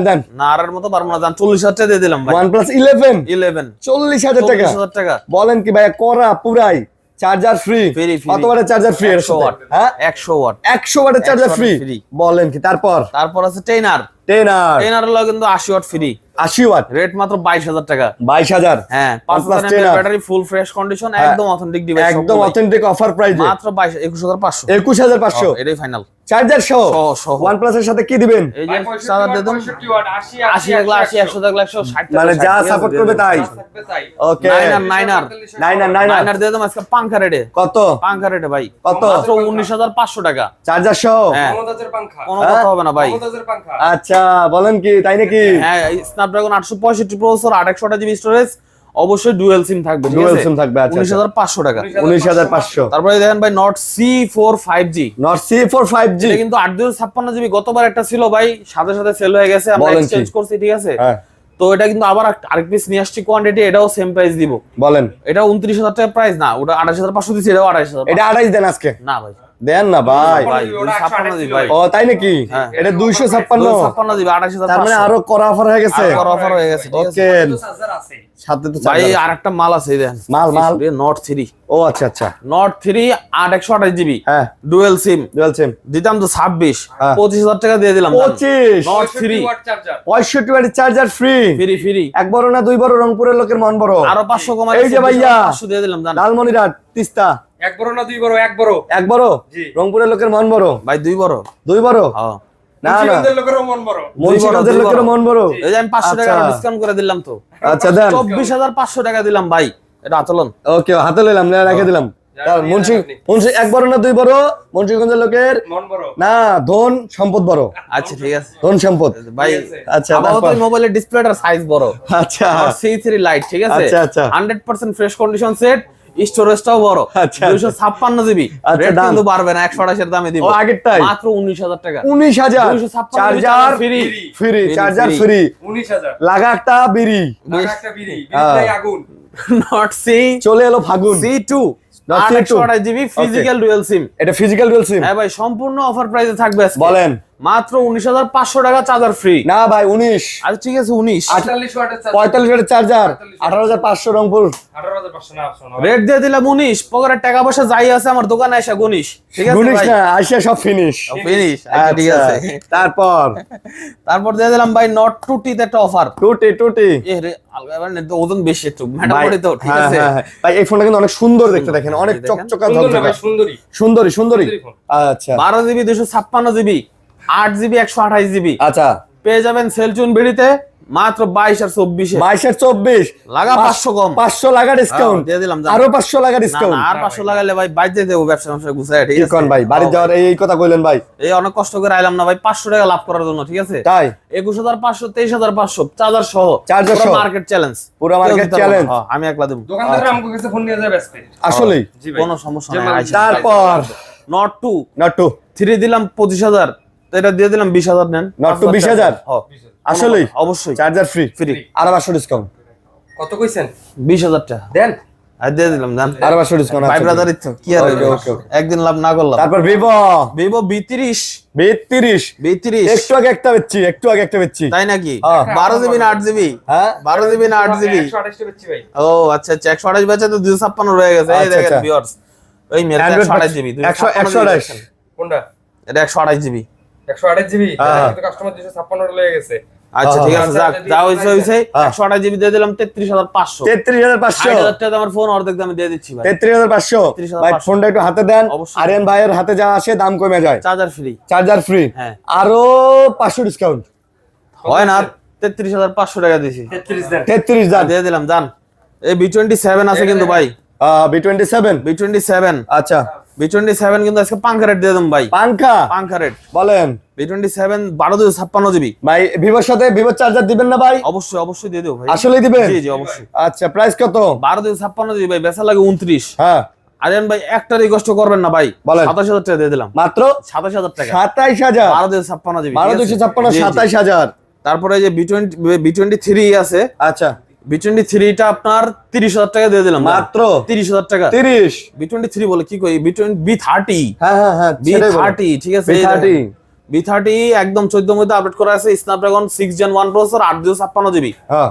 দেন না আর এর মতো পারবো না জান, 40,000 টাকা দিয়ে দিলাম ভাই। OnePlus 11 11 40,000 টাকা 40,000 টাকা বলেন কি ভাই করা পুরাই চার্জার ফ্রি। Free, free। কত ওয়াটের চার্জার ফ্রি এর 100 সাথে? ওয়াট। হ্যাঁ 100 ওয়াট। 100 ওয়াটের চার্জার 100 ফ্রি। Watt free। বলেন কি? তারপর তারপর আছে টেনার। টেনার টেনার হলো কিন্তু 80 ওয়াট ফ্রি। 80 ওয়াট রেট মাত্র 22,000 টাকা। 22,000। হ্যাঁ, OnePlus 5000 Tenor। Battery, full fresh condition, হ্যাঁ। একদম অথেন্টিক ডিভাইস। একদম অথেন্টিক অফার প্রাইসে মাত্র 21,500। 21,500 এটাই ফাইনাল। চার্জার সহ সহ। OnePlus এর সাথে কি দিবেন? এই যে চার্জার দিয়ে দেন 65 ওয়াট 80 লাগলে 80, 100 লাগলে 160 টাকা। মানে যা সাপোর্ট করবে তাই। ওকে নাইনার নাইনার দিয়ে দেন আজকে পাঙ্খা রেটে। কত? পাঙ্খা রেটে ভাই। কত? মাত্র 19,500 টাকা। চার্জার সহ? হ্যাঁ, মমতাজের পাংখা। কোনো কথা হবে না ভাই। মমতাজের পাংখা। আচ্ছা বলেন কি, তাই নাকি? হ্যাঁ, স্ন্যাপড্রাগন 865 প্রসেসর, 8/128 জিবি স্টোরেজ, অবশ্যই ডুয়াল সিম থাকবে। ঠিক Dual আছে? SIM থাকবে, আচ্ছা, 19,500 টাকা। 19,500। তারপরে দেখেন ভাই not C4 5G। Not C4 5G এটা কিন্তু 8/256 জিবি, গতবার একটা ছিল ভাই, সাথে সাথে সেল হয়ে গেছে, আমরা বলেন কি? এক্সচেঞ্জ করছি। ঠিক আছে? হ্যাঁ তো এটা কিন্তু আবার আরেক পিস নিয়ে আসছি কোয়ান্টিটি, এটাও সেম প্রাইস দিব। বলেন। এটা 29,000 টাকা প্রাইস না, ওটা 28,500 দিছি, এটাও 28,000। এটা 28 দেন আজকে। না ভাই, দেন না ভাই। ভাই 256 দিবি ভাই। ও তাই নাকি? হ্যাঁ। এটা 256। 256 দিবি, 28,500। তার মানে আরো করা অফার হয়ে গেছে। আর অফার হয়ে গেছে। ঠিক আছে? ওকে চার্জার আছে। সাথে তো ভাই চার্জার। আরেকটা মাল আছে, এই দেখেন। মাল। নট 3। ও আচ্ছা আচ্ছা। নট 3 8/128 জিবি, হ্যাঁ ডুয়াল সিম। ডুয়াল সিম দিতাম তো 26, হ্যাঁ। 25,000 টাকা দিয়ে দিলাম। 25। Not 3 65 watt charger. 65 ওয়াটের চার্জার ফ্রি। ফ্রি। এক বড় না দুই বড়? রংপুরের লোকের মন বড়। আরো 500 কমাই এই যে ভাইয়া 500 দিয়ে দিলাম। জান লালমনিরহাট তিস্তা এক বড় না দুই বড়? এক বড়। এক বড়। জি। রংপুরের লোকের মন বড়। ভাই 2 বড়। দুই বড়? হ্যাঁ, না না মুন্সিগঞ্জের লোকেরও মন বড়। মুন্সিগঞ্জের দুই বড়। লোকের মন বড়। এই যে আমি 500 টাকা আচ্ছা। ডিসকাউন্ট করে দিলাম তো। আচ্ছা দেন। 24,500 টাকা দিলাম ভাই, এটা আচলন। ওকে হাতে লইলাম, না রেখে দিলাম। কারণ মুন্সি এক বড় না দুই বড়? মুন্সিগঞ্জের লোকের মন বড়। না ধন সম্পদ বড়। আচ্ছা ঠিক আছে ধন সম্পদ। ভাই। আচ্ছা আপাতত তারপর? মোবাইলের ডিসপ্লেটার সাইজ বড়। আচ্ছা C3 লাইট। ঠিক আছে? আচ্ছা, আচ্ছা। 100% ফ্রেশ কন্ডিশন সেট, স্টোরেজটাও বড়। আচ্ছা, 256 জিবি। আচ্ছা, রেট দাম? কিন্তু বাড়বে না, 128 এর দামে দিব। ও আগেরটাই? মাত্র 19,000 টাকা। 19,000 256 charger free. Free. Charger free। Free. 19,000 লাগা একটা বিড়ি। টাকা একটা বিড়ি। বিড়িটাই আগুন। নট চলে এলো ফাগুন। C2 Not C2 8/128 GB physical dual SIM. এটা ফিজিক্যাল ডুয়াল সিম। হ্যাঁ ভাই, সম্পূর্ণ অফার প্রাইসে থাকবে আজকে। বলেন। মাত্র 19,500 টাকা, চার্জার ফ্রি। না ভাই 19। আচ্ছা ঠিক আছে 19। 48 ওয়াটের চার্জার। 45 ওয়াটের চার্জার 18,500 রংপুর। 18,500 না অপশন। রেট দিয়ে দিলাম 19। পকেটের টাকা পয়সা যাই আছে আমার দোকানে এসে গুনিস। ঠিক আছে গুনিস ভাই? না, আইসা সব ফিনিশ। ফিনিশ। আচ্ছা ঠিক আছে। তারপর তারপর দিয়ে দিলাম ভাই নট 2T তে একটা অফার। টুটি এ রে আলগা মানে তো ওজন বেশি একটু ম্যাডাম ভাই, বলি তো। ঠিক হ্যাঁ, আছে? হ্যাঁ, হ্যাঁ। ভাই এই ফোনটা কিন্তু অনেক সুন্দর দেখতে, দেখেন অনেক দেখেন। চকচকা সুন্দর না ঝকঝকা। ভাই, সুন্দরী। সুন্দরী সুন্দরী। সুন্দরী ফোন। আচ্ছা 12 জিবি 256 জিবি 8 জিবি 128 জিবি আচ্ছা। পেয়ে যাবেন সেলচুন বিড়িতে মাত্র 22 আর 24 এ। 22 আর 24 লাগা 500 কম। 500 লাগা ডিসকাউন্ট দিয়ে দিলাম, জান। আরো 500 লাগা না ডিসকাউন্ট। না, আর 500 লাগালে ভাই বাইরে দেবো ব্যবসা গুছায়। ঠিক কি আছে? কোন ভাই বাড়ি যাওয়ার এই কথা কইলেন ভাই? এই অনেক কষ্ট করে আইলাম না ভাই 500 টাকা লাভ করার জন্য। ঠিক আছে? তাই 21,500 23,500 চার্জার সহ। চার্জার সহ। Market challenge. পুরো market challenge। আমি একলা দেব। দোকানদাররা আমাকে কাছে ফোন নিয়ে যাবে আজকে। আসলেই জি ভাই। কোনো সমস্যা যে নাই। মানুষ- আইসা। তারপর নট 2 নট টু 3 দিলাম 25,000, তো এটা দিয়ে দিলাম 20,000 নেন। Not to 20,000? হ্যাঁ। আসলেই অবশ্যই চার্জার ফ্রি ফ্রি। আর 500 ডিসকাউন্ট। কত কইছেন? 20,000 টাকা দেন। আর দিয়ে দিলাম, জান। আর 500 ডিসকাউন্ট ভাই ব্রাদার ইচ্ছা কি আর Okay, হইলো? okay, okay. একদিন লাভ না করলাম। তারপর ভিভো ভিভো V30 32 V30 একটু আগে একটা বেচছি তাই নাকি? হ্যাঁ। 12 জিবি না 8 জিবি? হ্যাঁ 12 জিবি না 8 জিবি? 128 টা বেচছি ভাই। ও আচ্ছা আচ্ছা 128 বেচে তো 256 রয়ে গেছে। এই আচ্ছা, দেখেন আচ্ছা। ভিউয়ার্স, ওই মেরে Android 128 জিবি 128 কোনটা? এটা 128 জিবি। 128 জিবি। হ্যাঁ। কিন্তু কাস্টমার 256 লয়ে গেছে। আচ্ছা ঠিক আছে, যাক যা হইছে হইছে। হ্যাঁ। 128 জিবি দিয়ে দিলাম 33,500। 33,500 60,000 টাকা আমার ফোন অর্ধেক দামে দিয়ে দিচ্ছি ভাই। 33,500 33,500 ভাই ফোনটা একটু হাতে দেন। অবশ্যই। আরিয়ান ভাইয়ের হাতে যা আসে দাম কমে যায়। Charger free. চার্জার ফ্রি হ্যাঁ। আরো 500 ডিসকাউন্ট। হয় না 33,500 টাকা দিছি। 33 দেন। 33 দাম। দিয়ে দিলাম, জান। এই B27 আছে কিন্তু ভাই। B27 B27 আচ্ছা B27 কিন্তু আজকে পাঙ্খা রেট দিয়ে দেব ভাই। পাঙ্খা পাঙ্খা রেট বলেন B27 12,256 জিবি। ভাই ভিভোর সাথে ভিভোর চার্জার দিবেন না ভাই? অবশ্যই অবশ্যই দিয়ে দেব ভাই। আসলেই দিবেন? জি জি অবশ্যই। আচ্ছা প্রাইস কত? 12,256 জিবি ভাই, বেচা লাগে 29। হ্যাঁ আরিয়ান ভাই একটা রিকোয়েস্ট করবেন না ভাই। বলেন। 27,000 টাকা দিয়ে দিলাম। মাত্র 27,000 টাকা। 27,000 12,256 জিবি। 12,256 জি, জি। 27,000 তারপরে এই যে B23 আছে। আচ্ছা B23 টা আপনার 30,000 টাকা দিয়ে দিলাম। মাত্র 30,000 টাকা। 30 B23 বলে কি কই? B30 হ্যাঁ হ্যাঁ হ্যাঁ সেটাই বলো। B30 ঠিক আছে? B30 B30 একদম 14 মধ্যে আপডেট করা আছে, স্ন্যাপড্রাগন 6 Gen 1 প্রসেসর 8/256 জিবি। হ্যাঁ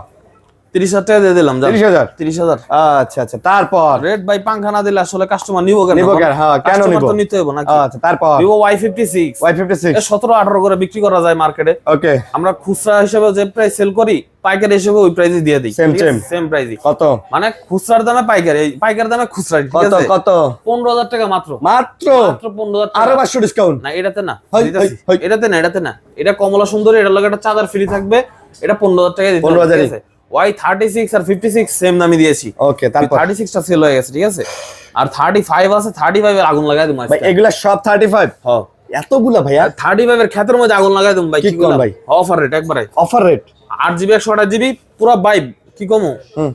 30,000 টাকা দিয়ে দিলাম 30,000 30,000। আচ্ছা আচ্ছা, তারপর রেড ভাই পাংখা না দিলে আসলে কাস্টমার নিবো কেন? নিবো কেন? হ্যাঁ, কেন Customer নিবো? তো নিতে হবে নাকি? আচ্ছা, তারপর Vivo Y56 Y56 17-18 করে বিক্রি করা যায় মার্কেটে। ওকে, আমরা খুচরা হিসেবে যে প্রাইস সেল করি, পাইকারি হিসেবে ওই প্রাইসে দিয়ে দিই। Same, same. সেম প্রাইসই। কত মানে খুচরার দামে পাইকারি, পাইকার দামে খুচরা, ঠিক কত আছে? কত 15,000 টাকা মাত্র। মাত্র 15,000 টাকা। আরো 500 ডিসকাউন্ট। না এটাতে না, হই, দিতেছি। হই, হই। এটাতে না। এটা কমলা সুন্দরী, এটার লগে একটা চাদর ফ্রি থাকবে। এটা 15,000 টাকা দিতে হবে, 15,000 ঠিক আছে? Y36 আর 56 সেম দামে দিয়েছি। ওকে, তারপর 36 টা সেল হয়ে গেছে, ঠিক আছে? আর 35 আছে, 35 এর আগুন লাগাই দিই ভাই এগুলা সব 35? হ্যাঁ, এতগুলা ভাইয়া? 35 এর ক্ষেতের মধ্যে আগুন লাগাই দিই ভাই। কি কি কোন কোন ভাই? অফার রেট একবারে অফার রেট? 8GB 128GB পুরো ভাই, কি কমু? হুম,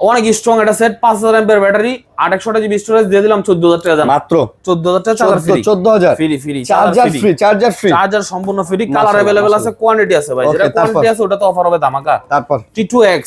অনেক স্ট্রং এটা set, 5000 MPR battery, 8 128GB storage দিয়ে দিলাম 14,000 টাকা দাম। মাত্র 14,000 টাকা charger free. 14,000 free charger free, charger free, charger সম্পূর্ণ ফ্রি। কালার মাশাআল্লাহ, अवेलेबल আছে, কোয়ান্টিটি আছে ভাই। Okay, যেটা তারপর? কোয়ান্টিটি আছে ওটা তো অফার হবে ধামাকা। তারপর T2X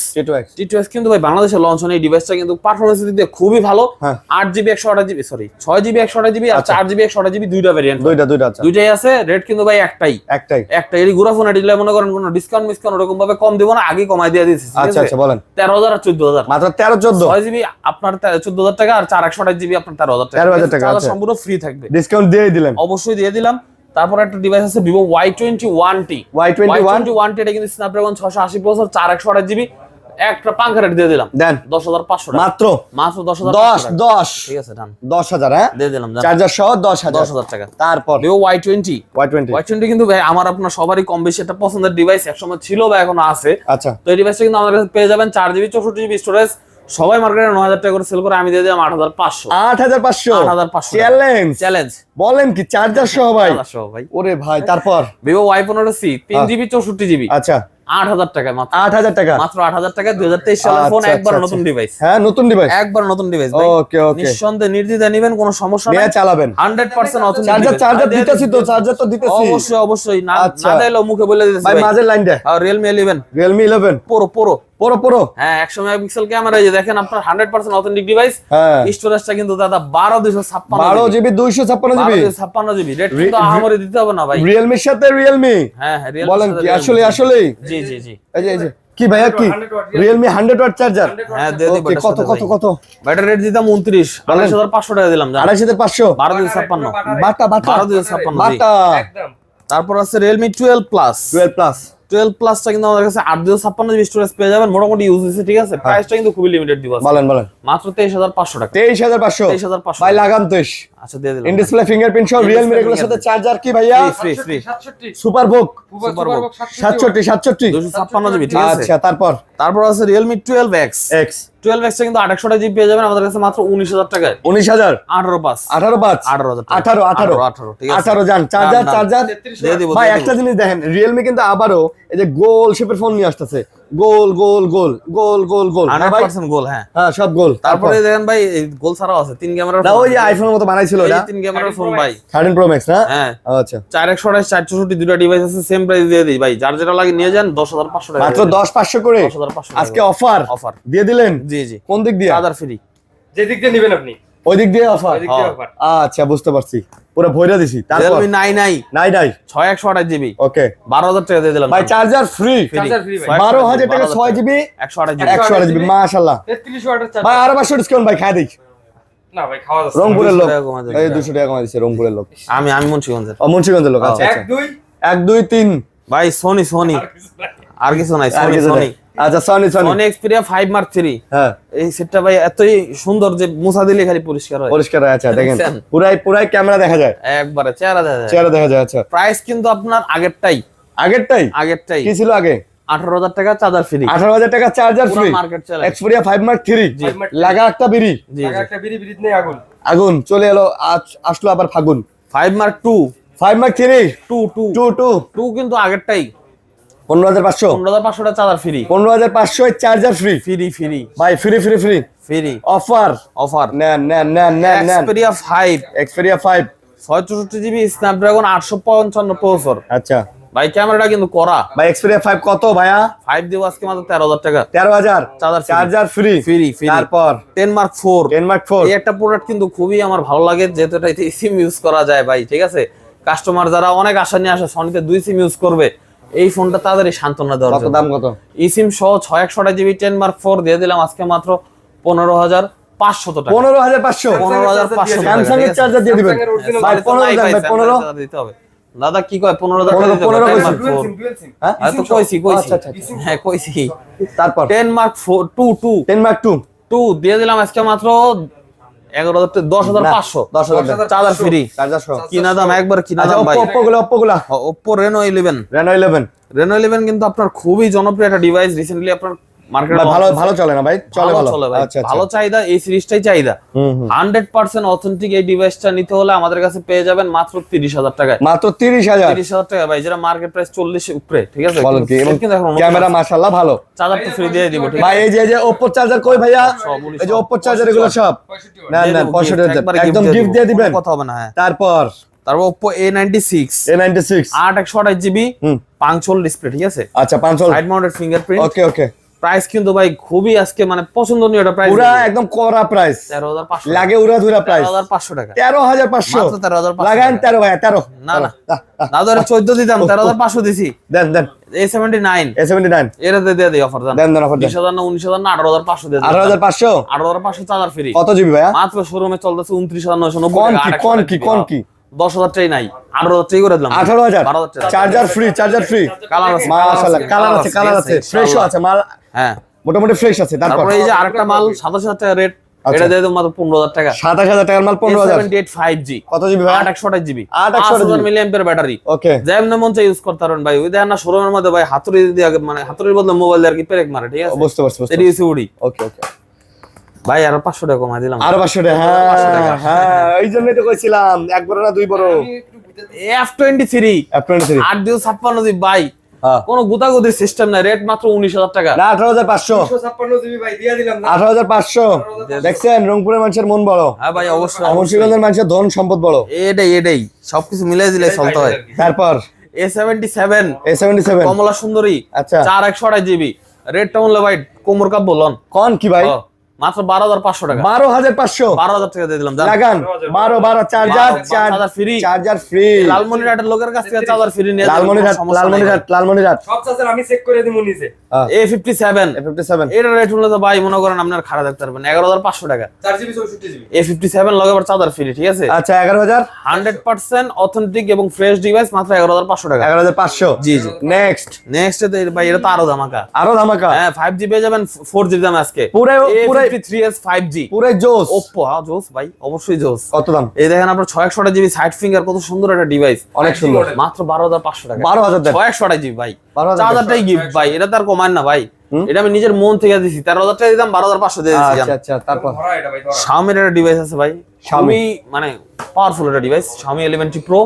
T2X কিন্তু ভাই বাংলাদেশে লঞ্চ হয় এই ডিভাইসটা, কিন্তু পারফরম্যান্স দিক দিয়ে খুবই ভালো। হ্যাঁ। 8GB 128GB sorry 6GB 128GB আর আচ্ছা। 4GB 128GB দুইটা ভেরিয়েন্ট, দুইটা আচ্ছা, দুইটাই আছে। রেট কিন্তু ভাই একটাই। একটাই। এর ঘুরা ফোনে দিলে মনে করেন কোনো ডিসকাউন্ট ওরকম ভাবে কম দিব না, আগে কমাই দিয়ে দিয়েছি, ঠিক আচ্ছা আছে? আচ্ছা, বলেন। 13,000 আর 14,000। মাত্র 13 14 6GB আপনার 14,000 টাকা আর 4 128GB আপনার 13,000 টাকা। 13,000 টাকা, চার্জার আচ্ছা। সম্পূর্ণ ফ্রি থাকবে। ডিসকাউন্ট দিয়ে দিলেন। অবশ্যই দিয়ে দিলাম। তারপর একটা ডিভাইস আছে Vivo Y21T। Y21 এটা কিন্তু স্ন্যাপড্রাগন 680 প্রসেসর, 4 128GB, একটা পাঙ্খা রেট দিয়ে দিলাম। দেন 10,500 টাকা। মাত্র মাত্র 10,000 10 ঠিক আছে, ডান 10,000 হ্যাঁ, দিয়ে দিলাম, জান। চার্জার সহ 10,000 10,000 টাকা। তারপর Vivo Y20 Y20 কিন্তু ভাই আমার আপনার সবারই কম বেশি একটা পছন্দের ডিভাইস, একসময় ছিল বা এখনো আছে। আচ্ছা, তো এই ডিভাইসটা কিন্তু আমাদের কাছে পেয়ে যাবেন 4GB 64GB স্টোরেজ। সবাই মার্কেটে 9,000 টাকা করে সেল করে, আমি দিয়ে দিলাম 8,500। 8,500 8,500 চ্যালেঞ্জ বলেন কি? চার্জার সহ ভাই? ভাই ওরে ভাই, তারপর Vivo Y15C 3GB 64GB আচ্ছা 8,000 টাকা মাত্র। 8,000 টাকা মাত্র 8,000 টাকা 2023 সালের ফোন, আচ্ছা, একবার আচ্ছা, নতুন ডিভাইস। হ্যাঁ, নতুন ডিভাইস, একবার নতুন ডিভাইস ভাই। ওকে ওকে, নিঃসন্দেহে নির্দ্বিধায় নেবেন, কোনো সমস্যা নিয়ে নাই। চালাবেন। 100% অথেন্টিক চার্জার দিতেছি তো, চার্জার তো দিতেছি। অবশ্যই না আচ্ছা। না দিলেও মুখে বলে দিতেছি ভাই ভাই। মাঝের লাইনটা আর Realme 11 Realme 11 Pro হ্যাঁ 100 মেগাপিক্সেল ক্যামেরা, এই যে দেখেন আপনার 100% অথেন্টিক ডিভাইস। হ্যাঁ, স্টোরেজটা কিন্তু দাদা 12,256 12GB 256GB 12,256GB। রেট কিন্তু আমারে দিতে হবে না ভাই। Realme এর সাথে Realme হ্যাঁ Realme বলেন কি? আসলে জি এই যে কি ভাইয়া, কি Realme 100 ওয়াট চার্জার? হ্যাঁ দিয়ে দিই। কত ব্যাটারি রেট দিতাম 29, 28,500 টাকা দিলাম, জান। 2,500 12,256 বাটা 12,256 জি। বাটা। তারপর আছে Realme 12 Plus 12 প্লাসটা কিন্তু আমাদের কাছে 8,256GB স্টোরেজ পেয়ে যাবেন, মোটামুটি ইউজ হয়েছে, ঠিক আছে? প্রাইসটা কিন্তু খুবই লিমিটেড দিব। বলেন মাত্র 23,500 টাকা। 23,500 23,500 ভাই, লাগান 23। আচ্ছা দিয়ে দিলাম। ইন ডিসপ্লে ফিঙ্গারপ্রিন্ট সহ Realme এগুলোর সাথে চার্জার কি ভাইয়া? ফ্রি 67 256GB, ঠিক আছে? আচ্ছা, তারপর আছে Realme 12X X 12X টা কিন্তু 828GB পেয়ে যাবেন আমাদের কাছে মাত্র 19,000 টাকায়। 19,000 18 পাস 18 বাচ 18,000 টাকা। 18 ঠিক আছে 18 জান। চার্জার দিয়ে দিব। ভাই একটা জিনিস দেখেন, Realme কিন্তু আবারও এই যে গোল শেপের ফোন নিয়ে আসতেছে, গোল গোল গোল গোল গোল গোল, হ্যাঁ ভাই, 100% গোল, হ্যাঁ। হ্যাঁ সব গোল। তারপরে দেখেন ভাই এই গোল ছাড়াও আছে 3 ক্যামেরার না, ওই যে আইফোনের মতো বানাইছিল এটা, 3 ক্যামেরার ফোন ভাই। 13 Pro Max না? হ্যাঁ আচ্ছা 4 128 464 দুটো ডিভাইস আছে, সেম প্রাইস দিয়ে দিই ভাই। যার যেটা লাগে নিয়ে যান, 10,500 টাকা। মাত্র 10,500 করে 10,500 আজকে অফার দিয়ে দিলেন। জি কোন দিক দিয়ে? চার্জার ফ্রি যে দিক দিয়ে নেবেন আপনি, ওই দিক দিয়ে অফার? ওই দিক দিয়ে offer। আচ্ছা, বুঝতে পারছি, পুরো ভইরা দিছি। তারপর Realme 9i নাই 6 128GB ওকে 12,000 টাকা দিয়ে দিলাম ভাই, চার্জার ফ্রি, চার্জার ফ্রি ভাই। 12,000 টাকা 6GB 128GB 128GB, মাশাআল্লাহ 33 ওয়াটের ভাই। চার্জার। আর 500 ডিসকাউন্ট ভাই, খাই দেই। না ভাই, খাওয়া যাচ্ছে না। রংপুরের লোক 200 টাকা কমাই দিবে। এই 200 টাকা কমাই দিছে, রংপুরের লোক। আমি মুন্সিগঞ্জের ও, মুন্সিগঞ্জের লোক। আচ্ছা 1 আচ্ছা, 2 1 2 3 ভাই। সোনি আর কিছু নাই। আর কিছু সোনি নাই। আচ্ছা, সনি Xperia 5 Mark III হ্যাঁ, এই সেটটা ভাই এতই সুন্দর যে মুছা দিলে খালি পরিষ্কার হয় পরিষ্কার আছে, দেখেন দেখছেন? পুরাই ক্যামেরা দেখা যায়, একবারে চেহারা দেখা যায়। চেহারা দেখা যায়। আচ্ছা, প্রাইস কিন্তু আপনার আগেরটাই আগেরটাই কি ছিল আগে? 18,000 টাকা চার্জার ফ্রি, 18,000 টাকা চার্জার পুরো free, market challenge. Xperia 5 Mark III লাগা একটা বিড়ি, জি টাকা একটা বিড়ি নেই, আগুন চলে এলো, আসলো আবার ফাগুন। 5 Mark II 5 Mark III 2 কিন্তু আগেরটাই 15,500 15,500 টাকা charger free 15,500 charger free free ভাই, ফ্রি অফার নেন। Xperia 5 Xperia 5 664GB Snapdragon 855 processor আচ্ছা ভাই। ক্যামেরাটা কিন্তু করা ভাই। Xperia 5 কত ভাইয়া? 5 দিব আজকে মাত্র 13,000 টাকা। 13,000 চার্জার ফ্রি। তারপর 10 Mark IV 10 Mark 4 এই একটা প্রোডাক্ট কিন্তু খুবই আমার ভালো লাগে, যেহেতু এটাতে সিম ইউজ করা যায় ভাই, ঠিক আছে? কাস্টমার যারা অনেক আশা নিয়ে আসে সনিতে 2 সিম ইউজ করবে, এই ফোনটা তাড়াতাড়ি সান্ত্বনা দেওয়ার কত জন্য দাম কত? eSIM সহ 6/128 জিবি 10 Mark 4 দিয়ে দিলাম আজকে মাত্র 15,500 টাকা। 15,500 15,500 টাকা। স্যামসাং এর চার্জার দিয়ে দিবেন ভাই। 15 দেন ভাই, 15 দিতে হবে। দাদা কি কয় 15,000 টাকা দিতে 15 হবে? 10 কইছি। Mark 4 হ্যাঁ হ্যাঁ তো কইছি আচ্ছা, আচ্ছা, হ্যাঁ কইছি। তারপর 10 Mark 4 2 10 মার্ক 2 2 দিয়ে দিলাম আজকে মাত্র 10,500 10,000 চার্জার ফ্রি। চার্জার সহ। কিনা দাম একবার কিনা আচ্ছা দাম ভাই। Oppo গুলা Oppo Reno 11 Reno 11 কিন্তু আপনার খুবই জনপ্রিয় একটা ডিভাইস। রিসেন্টলি আপনার মার্কেটে ভাই ভালো চলে না ভাই? চলে ভালো। চলে ভাই। আচ্ছা আচ্ছা। ভালো চাহিদা, এই সিরিজটাই চাহিদা। 100% অথেন্টিক এই ডিভাইসটা নিতে হলে আমাদের কাছে পেয়ে যাবেন মাত্র 30,000 টাকায়। মাত্র 30,000 30,000 টাকা ভাই, যেটা মার্কেট প্রাইস 40 এর উপরে, ঠিক আছে? বলেন কি? এবং কিন্তু এখন ক্যামেরা মাশাআল্লাহ ভালো। চার্জার তো ফ্রি দিয়ে দিব, ঠিক ভাই আছে? এই যে Oppo চার্জার কই ভাইয়া? এই যে Oppo চার্জার এগুলো সব না দিয়ে না দেবো, 65,000 একবারে একদম গিফট দিয়ে দিবেন। কোনো কথা হবে না। হ্যাঁ, তারপর তারপর Oppo A96 A96 8/128 GB punctual display, ঠিক আছে? আচ্ছা 500 side mounted fingerprint. Okay price কিন্তু ভাই খুবই আজকে মানে পছন্দনীয় একটা প্রাইস। পুরা একদম করা প্রাইস 13,500 লাগে, উড়া ধুরা প্রাইস 13,500 টাকা। 13,500 মাত্র 13,500 লাগান 13 ভাইয়া 13 না না ধরে 14 দিতাম, 13,500 দিছি। দেন A79 A79 এরাতে দিয়ে দিই অফার। দেন অফার দেন 20,000 না 19,000 না 18,500 দিয়ে দিই। 18,500 18,500 চার্জার ফ্রি। কত জিবি ভাইয়া? মাত্র শোরুমে চলতেছে 29,990 কোন টাকা। কোন কি 10,000 টাই নাই, 18,000 টাই করে দিলাম। 18,000 12,000 টাকা। চার্জার ফ্রি কালার আছে, মাশাআল্লাহ কালার আছে ফ্রেশও আছে মাল, হ্যাঁ। মোটামুটি ফ্রেশ আছে। তারপর তারপরে এই যে আরেকটা মাল 27,000 টাকা রেট, এটা দিয়ে দেব মাত্র 15,000 টাকা। 27,000 টাকার মাল 15,000। A78 5G কত জিবি ভাই? 8/128 জিবি 8/128 মিলিঅ্যাম্পিয়ার ব্যাটারি। ওকে যেমন মন চাই ইউজ করতে পারেন ভাই। ওই দেখেন না শোরুমের মধ্যে ভাই হাতুড়ি দিয়ে মানে হাতুড়ির বদলে মোবাইল দিয়ে আর কি পেরেক মারে, ঠিক আছে? বুঝতে পারছি এটি ইউসি উড়ি ওকে ভাই। আর 500 টাকা কমাই দিলাম। আরো 500 টাকা। হ্যাঁ এই জন্যই তো কইছিলাম এক বড় না দুই বড়। F23 F23 8/256 জিবি ভাই, হ্যাঁ কোনো গুতাগুতির সিস্টেম নাই। রেট মাত্র 19,000 টাকা। না 18,500 256 জিবি ভাই দিয়ে দিলাম না। 18,500 দেখছেন রংপুরের মানুষের মন বড়, হ্যাঁ ভাই অবশ্যই মুন্সিগঞ্জের মানুষের ধন সম্পদ বড়। এটাই সবকিছু মিলাই দিলে চলতে হয়। তারপর A77 কমলা সুন্দরী আচ্ছা 4/128 জিবি রেটটা হলো ভাই কোমর কাপ বলন কোন কি ভাই? মাত্র 12,500 টাকা। 12,500 12,000 টাকা দিয়ে দিলাম। লাগান 12 চার্জার ফ্রি। লালমনিরহাটের লোকের কাছ থেকে চার্জার ফ্রি নিয়ে লালমনিরহাট সব চার্জার আমি চেক করে দিমু নিচে। A57 এর রেট হলো তো ভাই মনে করেন আপনার খারাপ দেখতে পারবেন 11,500 টাকা। 4GB 64GB A57 লগে আবার চার্জার ফ্রি, ঠিক আছে? আচ্ছা 11,000 100% অথেন্টিক এবং ফ্রেশ ডিভাইস মাত্র 11,500 টাকা। 11,500 জি নেক্সট নেক্সট ভাই এটা তো আরো ধামাকা। আরো ধামাকা। হ্যাঁ 5G পেয়ে যাবেন 4G দাম আজকে। পুরো A53s 5G পুরো জোস। Oppo হ্যাঁ জোস ভাই, অবশ্যই জোস। কত দাম? এই দেখেন আপনার 6/128 জিবি সাইড ফিঙ্গার, কত সুন্দর একটা ডিভাইস, অনেক সুন্দর। মাত্র 12,500 টাকা। 12,000 দেন 6/128 জিবি ভাই, 12,000 চার্জারটাই গিফট ভাই। এটা তার কমান না ভাই, এটা আমি নিজের মন থেকে দিছি। 13,000 টাকা দিতাম, 12,500 দিয়ে দিছি। আচ্ছা আচ্ছা তারপর ধরা এটা ভাই ধরা। Xiaomi এর একটা ডিভাইস আছে ভাই, Xiaomi মানে পাওয়ারফুল একটা ডিভাইস, Xiaomi 11T Pro।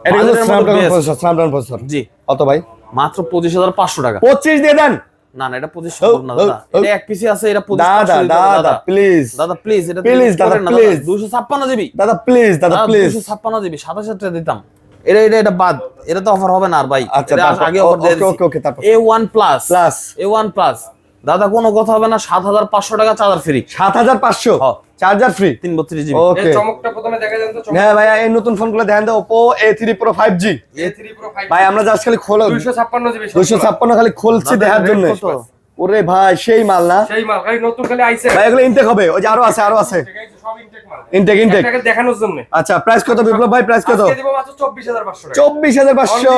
এটা কিন্তু বাজারের মধ্যে best। Snapdragon processor. জি কত ভাই? মাত্র 25,500 টাকা। 25 দিয়ে দেন। না এটা 25 সম্ভব না দাদা, এটা এক পিসি আছে, এটা 25 দাদা প্লিজ দাদা প্লিজ, এটা Please, দাদা, please। 256 জিবি দাদা প্লিজ 256 জিবি 27,000 টাকা দিতাম। এটা বাদ, এটা তো অফার হবে না আর ভাই। আচ্ছা, এটা তারপর, আগে অফার দিয়ে দিছি। ওকে, তারপর। A1 প্লাস প্লাস দাদা কোনো কথা হবে না, 7,500 টাকা চার্জার ফ্রি। 7,500 হ্যাঁ। Charger free 332 GB. ওকে। এই চমকটা প্রথমে দেখা যান তো চমক। হ্যাঁ ভাইয়া এই নতুন ফোনগুলো দেখেন তো Oppo A3 Pro 5G। A3 Pro 5G ভাই আমরা জাস্ট খালি খোলো 256 জিবি 256 খালি খুলছি দাদা, দেখার rate জন্য। কত? ওরে ভাই সেই মাল না সেই মাল খালি নতুন খালি আইছে। ভাই, এগুলো ইনটেক হবে। ওই যে আরো আছে সব ইনটেক মাল। ইনটেক এটাকে দেখানোর জন্য। আচ্ছা প্রাইস কত বিপ্লব ভাই? প্রাইস কত? আজকে দিব মাত্র 24,500 টাকা। 24,500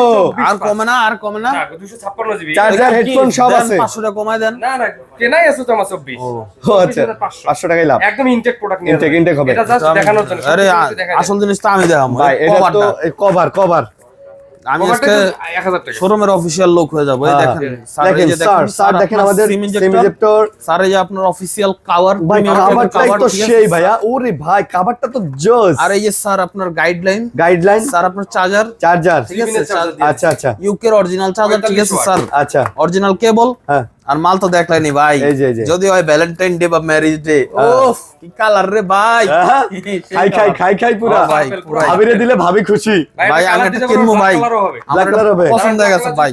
আর কমে না? না 256 জিবি। চার্জার হেডফোন সব আছে। 500 টাকা কমায় দেন। না কেনাই আছে তো আমার 24। ও আচ্ছা 500 টাকাই লাভ। একদম ইনটেক প্রোডাক্ট নিয়ে ইনটেক হবে। এটা জাস্ট দেখানোর জন্য। আরে সবকিছু দেখাই আসল জিনিস তো আমি দেখাবো ভাই এটা তো কভার আমি আজকে 1000 টাকা। শোরুমের অফিশিয়াল লোক হয়ে যাবো। এই দেখেন স্যার, এই দেখেন যে স্যার দেখেন আমাদের সিম সিম ইনজেক্টর। ইনজেক্টর। স্যার এই যে আপনার অফিশিয়াল কভার, ভাই প্রিমিয়াম কভারটাই তো ঠিক আছে? সেই ভাইয়া। ওরে ভাই কভারটা তো জোস। আর এই যে স্যার আপনার গাইডলাইন, গাইডলাইন স্যার আপনার চার্জার, চার্জার। ঠিক আছে? আচ্ছা ইউকের অরিজিনাল চার্জার, ঠিক আছে স্যার? আচ্ছা অরিজিনাল কেবল। হ্যাঁ আর মাল তো দেখলেনি ভাই, এই যে। যদি হয় ভ্যালেন্টাইন ডে বা ম্যারেজ ডে, ওফ কি কালার রে ভাই। খাই পুরা হ্যাঁ ভাই, পুরা। ভাবিরে দিলে ভাবি খুশি। ভাই আমি একটা কিনবো ভাই, আমার কালার হবে। পছন্দ হয়ে গেছে ভাই।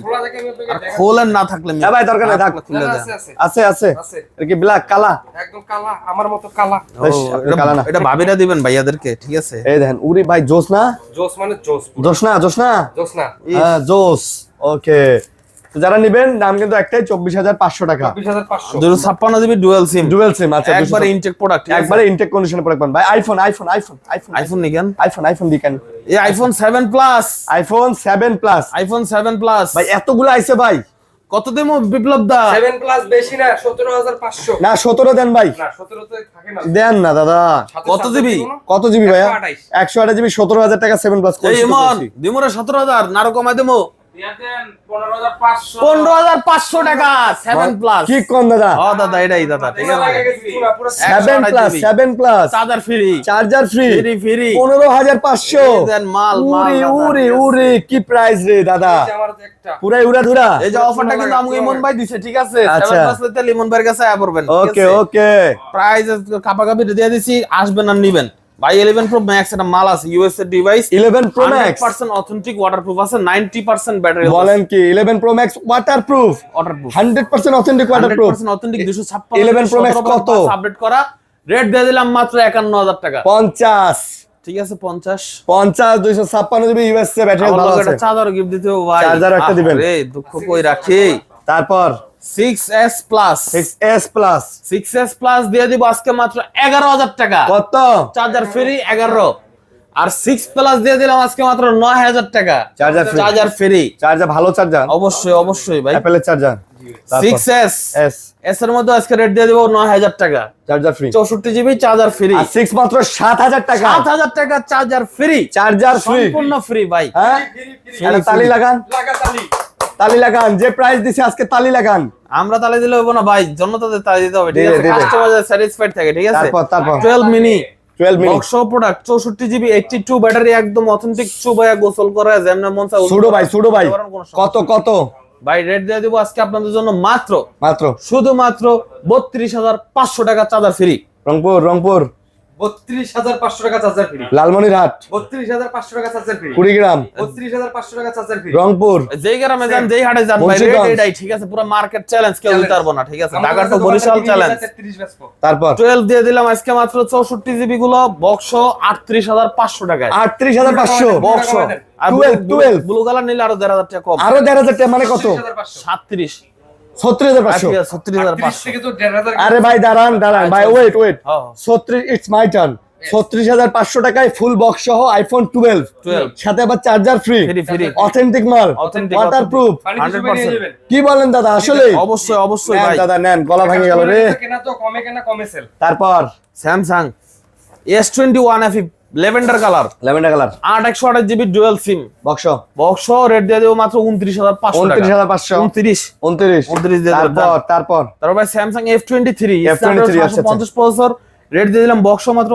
আর খোলেন না থাকলে হ্যাঁ ভাই দরকার নাই থাক। খুলে দেন। আছে এটা কি ব্ল্যাক কালা? একদম কালা, আমার মতো কালা। বেশ, আপনি কালা না। এটা ভাবিরা দিবেন ভাইয়াদেরকে, ঠিক আছে? এই দেখেন উরি ভাই জোস না? জোস মানে জোস। জোস না জোস না। হ্যাঁ জোস। ওকে, তো যারা নেবেন দাম কিন্তু একটাই 24,500 টাকা। 24,500 256 GB dual SIM, dual SIM. আচ্ছা, একবারে ইনটেক প্রোডাক্ট, একবারে ইনটেক কন্ডিশনে প্রোডাক্ট পান ভাই। IPhone iPhone iPhone iPhone iPhone নিকেন, আইফোন দিকেন, এই iPhone 7 plus, iPhone 7 plus iPhone 7 plus ভাই, এতগুলো আইছে ভাই। কত দেবো বিপ্লব দা? 7 প্লাস বেশি না, 17,500 না 17 দেন ভাই, না 17 তে থাকে না। দেন না দাদা। কত জিবি? কত জিবি ভাইয়া? 128 128 জিবি, 17,000 টাকা 7 প্লাস এই ইমন দিমুরে 17,000 না আরো কমাই দেবো, দিয়া দেন 15,500 15,500 টাকা 7 প্লাস। কি কোন দাদা? ও দাদা এটাই দাদা, ঠিক আছে লাগে গেছে পুরো পুরো 7 plus 7 plus charger free, charger free, free free 15,500। দেন মাল উরে মাল উরে উরে, কি প্রাইস রে দাদা, আমার তো একটা পুরাই উড়া ধুরা। এই যে অফারটা কিন্তু আমাকে ইমন ভাই দিছে, ঠিক আছে? আচ্ছা। 7 প্লাস নিতে ইমন ভাইয়ের কাছে আয়া পড়বেন, ওকে ওকে, প্রাইস কাপাকাপি দিয়ে দিছি, আসবেন আর নিবেন ভাই। 11 প্রো ম্যাক্স এটা মাল আছে, USA device, 11 pro max 100% authentic waterproof আছে, 90% ব্যাটারি বলেন কি? 11 pro max waterproof, waterproof 100% authentic waterproof. 100% authentic 256 11 Pro Max কত? আপডেট করা, রেট দিয়ে দিলাম মাত্র 51,000 টাকা, 50 ঠিক আছে? 50 256 জিবি ইউএসএ ব্যাটারি আমার ভালো লগে আছে। একটা চার্জার গিফট দিতে হবে ভাই, চার্জার একটা দিবেন। আরে দুঃখ কই রাখি। তারপর 6s plus 6s plus 6s plus দিয়ে দিব আজকে মাত্র 11,000 টাকা, কত? চার্জার ফ্রি 11, আর 6 প্লাস দিয়ে দিলাম আজকে মাত্র 9,000 টাকা, charger free, charger free. Charger ভালো চার্জার, অবশ্যই অবশ্যই ভাই, অ্যাপলের চার্জার। 6s এস এস এর মধ্যে আজকে রেট দিয়ে দিব 9,000 টাকা, charger free, 64 GB charger free, আর 6 মাত্র 7,000 টাকা 7,000 টাকা চার্জার ফ্রি, চার্জার ফ্রি। সম্পূর্ণ ফ্রি ভাই। হ্যাঁ, একটা তালি লাগান, লাগা তালি তালি লাগান, যে প্রাইস দিছে আজকে তালি লাগান। আমরা তালে দিলে হইব না ভাই, জনতাদের তালে দিতে হবে, ঠিক দিবে, আছে? দিবে। কাস্টমার স্যাটিসফাইড থাকে, ঠিক আছে? তারপর 12 mini 12 minute box product, 64 GB 82 battery, একদম অথেন্টিক চুবায়া গোসল করা যেমন মন চায় সুডো ভাই, সুডো ভাই, কত কত? ভাই রেট দিয়ে দিব আজকে আপনাদের জন্য মাত্র মাত্র শুধুমাত্র 32,500 টাকা চার্জার ফ্রি। রংপুর, রংপুর 32,500 টাকা চার্জার ফ্রি, লালমনিরহাট 32,500 টাকা চার্জার ফ্রি, কুড়িগ্রাম 32,500 টাকা চার্জার ফ্রি, রংপুর যেই গ্রামে যান যেই হাটে যান ভাই, রেট মুন্সিগঞ্জ। এটাই, ঠিক আছে? পুরো মার্কেট চ্যালেঞ্জ, কেউ দিতে পারবো না, ঠিক আছে? Dhaka two Barishal challenge. 33 বেচবো। তারপর 12 দিয়ে দিলাম আজকে মাত্র 64 জিবি গুলো বক্স 38,500 টাকায় 38,500 বক্স। আর 12 ব্লু কালার নিলে আরো 1,500 টাকা কম, আরো 1,500 টাকা, মানে কত? 37 36,500। 36,500 থেকে তো 1,500 আরে ভাই দাঁড়ান দাঁড়ান ভাই, ওয়েট ওয়েট, হ্যাঁ। 36, ইটস মাই টার্ন। 36,500 টাকায় ফুল বক্স সহ আইফোন 12, সাথে আবার charger free, free free authentic মাল, Authentic, ওয়াটারপ্রুফ। পানি দিয়ে নিয়ে 100%। যাবেন। কি বলেন দাদা, আসলে? অবশ্যই অবশ্যই নেন ভাই। দাদা নেন, গলা ভেঙে গেল রে। কেনা তো কমে কেনা কমে সেল। তারপর Samsung S21 FE lavender colour, lavender colour 8/128 GB dual SIM box, box rate দিয়ে দেবো মাত্র 29,500 টাকা, 29,500, 29 29। দিয়ে দিলাম। তারপর তারপর ভাই স্যামসাং F23 F23, আচ্ছা, 50 প্রসেসর, রেট দিয়ে দিলাম বক্স মাত্র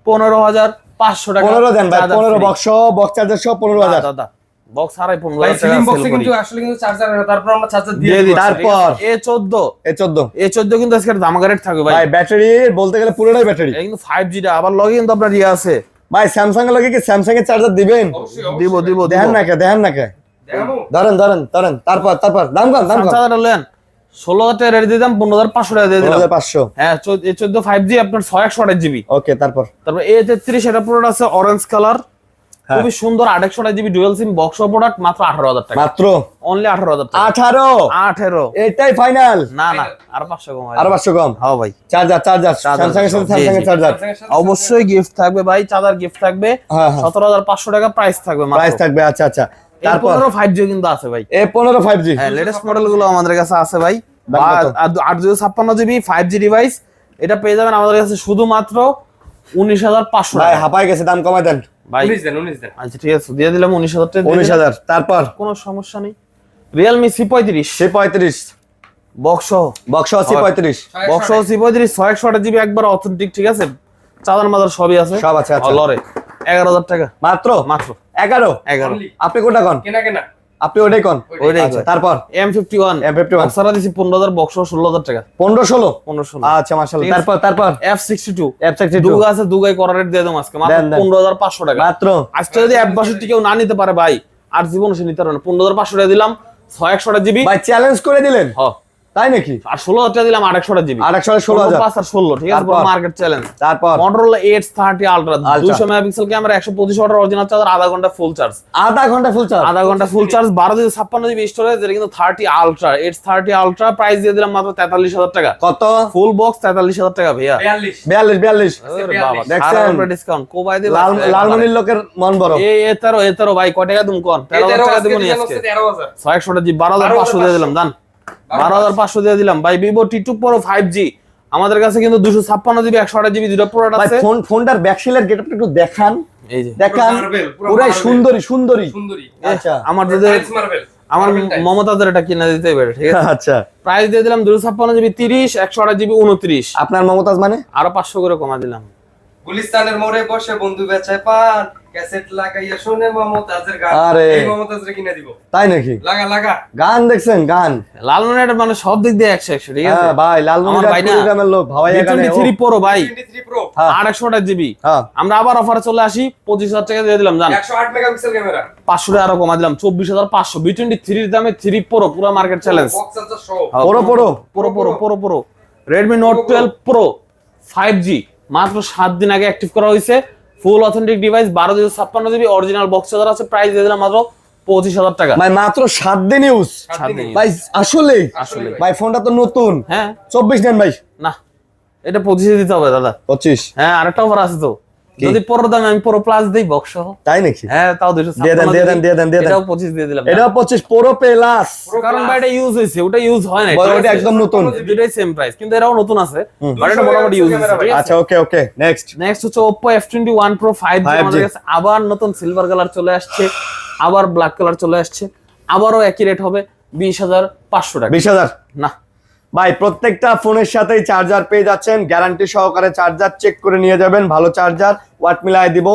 15,500 টাকা। 15 দেন ভাই, charger 15 free। Box box charger সহ 15,000। দাদা বক্স হারাই ভাই 15,000 টাকা স্লিম বক্সে sell কিন্তু করি। আসলে কিন্তু চার্জার না, তারপর আমরা চার্জার দিয়ে দিয়ে দিই। দিচ্ছি, তারপর ঠিক আছে? A14 A14 A14 কিন্তু আজকে দামাকা রেট থাকবে ভাই, ভাই, ব্যাটারি বলতে গেলে পুরোটাই ব্যাটারি এটা কিন্তু 5G টা, আবার লগে কিন্তু আপনার ইয়ে আছে, ভাই। স্যামসাং এর লগে কি স্যামসাং এর চার্জার দিবেন? দিব দিব দেখেন না কে, দেখেন না কে, দেখাবো? ধরেন ধরেন ধরেন। তারপর দাম কম, দাম কম, চার্জার নেন 16,000 টাকা রেট দিলাম, 15,500 টাকা দিয়ে দিলাম। 15,500। হ্যাঁ, A14 5G আপনার 128 জিবি। ওকে, তারপর তারপর A33 এটা প্রোডাক্ট আছে অরেঞ্জ কালার, হ্যাঁ। খুবই সুন্দর 828 GB dual SIM box product, মাত্র 18,000 টাকা, মাত্র অনলি 18,000 টাকা। 18। 18 এটাই ফাইনাল, না না আর 500 কম হয়। আরো 500 কম। হ্যাঁ ভাই, চার্জার স্যামসাং এর সাথে জি, স্যামসাং এর জি। চার্জার স্যামসাংয়ের সাথে অবশ্যই গিফট থাকবে ভাই, চার্জার গিফট থাকবে, হ্যাঁ, হ্যাঁ। 17,500 টাকা প্রাইস থাকবে মাত্র। প্রাইস থাকবে, আচ্ছা আচ্ছা। তারপর তারপর 5G কিন্তু আছে ভাই, A15 5G হ্যাঁ লেটেস্ট মডেল গুলো আমাদের কাছে আছে ভাই। দাম কত? 856 জিবি 5G ডিভাইস, এটা পেয়ে যাবেন আমাদের কাছে শুধুমাত্র 19,500 ভাই টাকা হাঁপাই গেছে, দাম কমাই দেন। ভাই। 19 দেন 19 দেন। আচ্ছা ঠিক আছে, দিয়ে দিলাম 19,000 টাকা, 19,000। তারপর কোনো সমস্যা নেই। Realme C35 C35 box box C35 box C35 628 GB একবার অথেন্টিক, ঠিক আছে? চার্জার মাদার সবই আছে, সব আছে, আচ্ছা। লরে 11,000 টাকা মাত্র মাত্র 11। 11 Only। আপনি কোনটা কোন? কেনা কেনা। আপনি ওটাই কোন? ওইটাই আচ্ছা, কয়। তারপর M51 M51 বক্স সারা দিছি 15,000, বক্স 16,000 টাকা 15-16। 15-16। আচ্ছা মাশাআল্লাহ। ঠিক আছে। তারপর F62 F62 দুগা আছে, দুগাই করার রেট দিয়ে দাম আজকে মাত্র দেন, দেন। 15,500 টাকা মাত্র আজকে যদি F62 কেউ না নিতে পারে ভাই, আর জীবনে সে নিতে পারবে না। 15,500 টাকা দিলাম 628 জিবি। ভাই চ্যালেঞ্জ করে দিলেন। হ্যাঁ তাই নাকি? আর 16,000 টাকা দিলাম 800 জিবি, 800 16,000 5 আর 16, ঠিক আছে, তারপর? Market challenge. তারপর Motorola Edge 30 Ultra 200 megapixel camera, 125 ওয়াটের অরিজিনাল চার্জার, আধা ঘন্টা ফুল চার্জ, আধা ঘন্টা ফুল চার্জ। 12 জিবি স্টোরেজ, এটা কিন্তু 30 Ultra, Edge 30 Ultra প্রাইস দিয়ে দিলাম মাত্র 43,000 টাকা। কত? ফুল বক্স 43,000 টাকা ভাইয়া। 42 ওরে বাবা, দেখছেন? ডিসকাউন্ট কোবাই দিল। লালমনির লোকের মন বড়। এই 13 ভাই, কয় টাকা তুমি কোন? 13,000 টাকা দেবো নি আজকে। 6100 জিবি 12,500 দিয়ে দিলাম, দান 12,500 দিয়ে দিলাম ভাই। Vivo T2 Pro 5G আমাদের কাছে কিন্তু 256 জিবি 128 জিবি দুটো প্রোডাক্ট ভাই আছে। ফোনটার ব্যাকশিলের গেটআপটা একটু দেখান, এই যে দেখান, পুরাই সুন্দরী। আচ্ছা আমার যদি আমার মমতাজের এটা কিনা দিতে পারে, ঠিক আছে। আচ্ছা, প্রাইস দিয়ে দিলাম 256 জিবি 30, 128 জিবি 29, আপনার মমতাজ মানে? আরো 500 করে কমা দিলাম। গুলিস্তানের মোড়ে বসে বন্ধু বেচায় পান, ক্যাসেট লাগাইয়া শুনে মমতাজের গান। আরে। এই মমতাজরে কিনে দিব। তাই নাকি? লাগা গান দেখছেন? গান লালমনির মানে সব দিক দিয়ে 100 ঠিক আছে। হ্যাঁ ভাই, লালমনি আমার ভাই না, গ্রামের লোক, ভাওয়াইয়া গানে। V23 Pro ভাই 23 প্রো হ্যাঁ। 828 জিবি, হ্যাঁ। আমরা আবার অফারে চলে আসি, 25,000 টাকা দিয়ে দিলাম, জান 108 মেগাপিক্সেল ক্যামেরা, 500 টাকা আরো কমা দিলাম, 24,500। V23 এর দামে 3 Pro পুরো মার্কেট চ্যালেঞ্জ। বক্স চার্জার সহ। পুরো Redmi Note 12 Pro 5G মাত্র 7 দিন আগে অ্যাক্টিভ করা হয়েছে, ফুল authentic device, 12 GB original box charger আছে, প্রাইস দিয়ে দিলাম মাত্র 25,000 টাকা। ভাই মাত্র 7 দিন ইউজ। 7 দিন ভাই আসলে আসলে ভাই ফোনটা তো নতুন। হ্যাঁ 24 নেন ভাই। না, এটা 25 দিতে হবে দাদা। 25? হ্যাঁ, আরেকটা অফার আছে তো, যদি পুরো দামে আমি পুরো প্লাস দেই বক্স সহ। তাই নাকি? হ্যাঁ, তাও 256 দিয়ে দেন। এটাও 25 দিয়ে দিলাম। এটাও 25 প্রো প্লাস। কারণ ভাই এটা ইউজ হয়েছে, ওটা ইউজ হয় না, ওটা একদম নতুন। দুটোই সেম প্রাইস, কিন্তু এটাও নতুন আছে, বাট এটা মোটামুটি ইউজ হয়েছে, ঠিক আছে। আচ্ছা, ওকে নেক্সট হচ্ছে Oppo F21 Pro 5G আমাদের কাছে আবার নতুন সিলভার কালার চলে আসছে, আবার ব্ল্যাক কালার চলে আসছে, আবারও একই রেট হবে 20,500 টাকা। 20,000 না ভাই, প্রত্যেকটা ফোনের সাথেই চার্জার পেয়ে যাচ্ছেন, গ্যারান্টি সহকারে চার্জার চেক করে নিয়ে যাবেন, ভালো চার্জার, ওয়াট মিলাই দিব,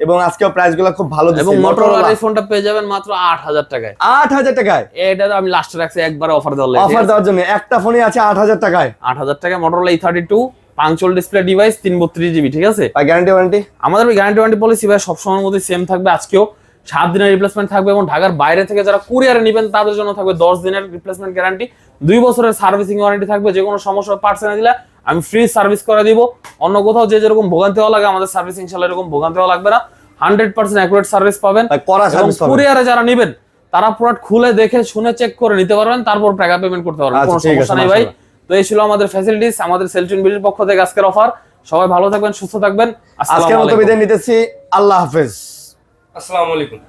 এবং আজকেও প্রাইসগুলো খুব ভালো দিচ্ছে। এবং Motorola এই ফোনটা পেয়ে যাবেন মাত্র 8,000 টাকায়। 8,000 টাকায়? এটা তো আমি লাস্টে রাখছি একবার অফার দেওয়ার লাগে, অফার দেওয়ার জন্য একটা ফোনই আছে 8,000 টাকায়। 8,000 টাকা Motorola E32 punctual display device 332 GB, ঠিক আছে। আর গ্যারান্টি ওয়ারেন্টি? আমাদের গ্যারান্টি ওয়ারেন্টি পলিসি ভাই সবসময়ের মধ্যে সেম থাকবে, আজকেও 7 দিনের রিপ্লেসমেন্ট থাকবে, এবং ঢাকার বাইরে থেকে যারা কুরিয়ারে নেবেন তাদের জন্য থাকবে 10 দিনের রিপ্লেসমেন্ট গ্যারান্টি, 2 বছরের সার্ভিসিং ওয়ারেন্টি থাকবে। যে কোনো সমস্যা পার্সেনে দিলে আমি ফ্রি সার্ভিস করে দিব। অন্য কোথাও যে যেরকম ভোগান্তি হওয়া লাগে আমাদের সার্ভিসিং শালা এরকম ভোগান্তি হওয়া লাগবে না, 100% অ্যাকুরেট সার্ভিস পাবেন। করা সার্ভিস পাবেন। কুরিয়ারে যারা নেবেন তারা প্রোডাক্ট খুলে দেখে শুনে চেক করে নিতে পারবেন, তারপর টাকা পেমেন্ট করতে পারবেন, কোনো সমস্যা নেই ভাই। তো এই ছিল আমাদের ফ্যাসিলিটিস, আমাদের সেলটুন বিডির পক্ষ থেকে আজকের অফার। সবাই ভালো থাকবেন, সুস্থ থাকবেন। আজকের মতো বিদায় নিতেছি, আল্লাহ হাফেজ। আসসালামু আলাইকুম।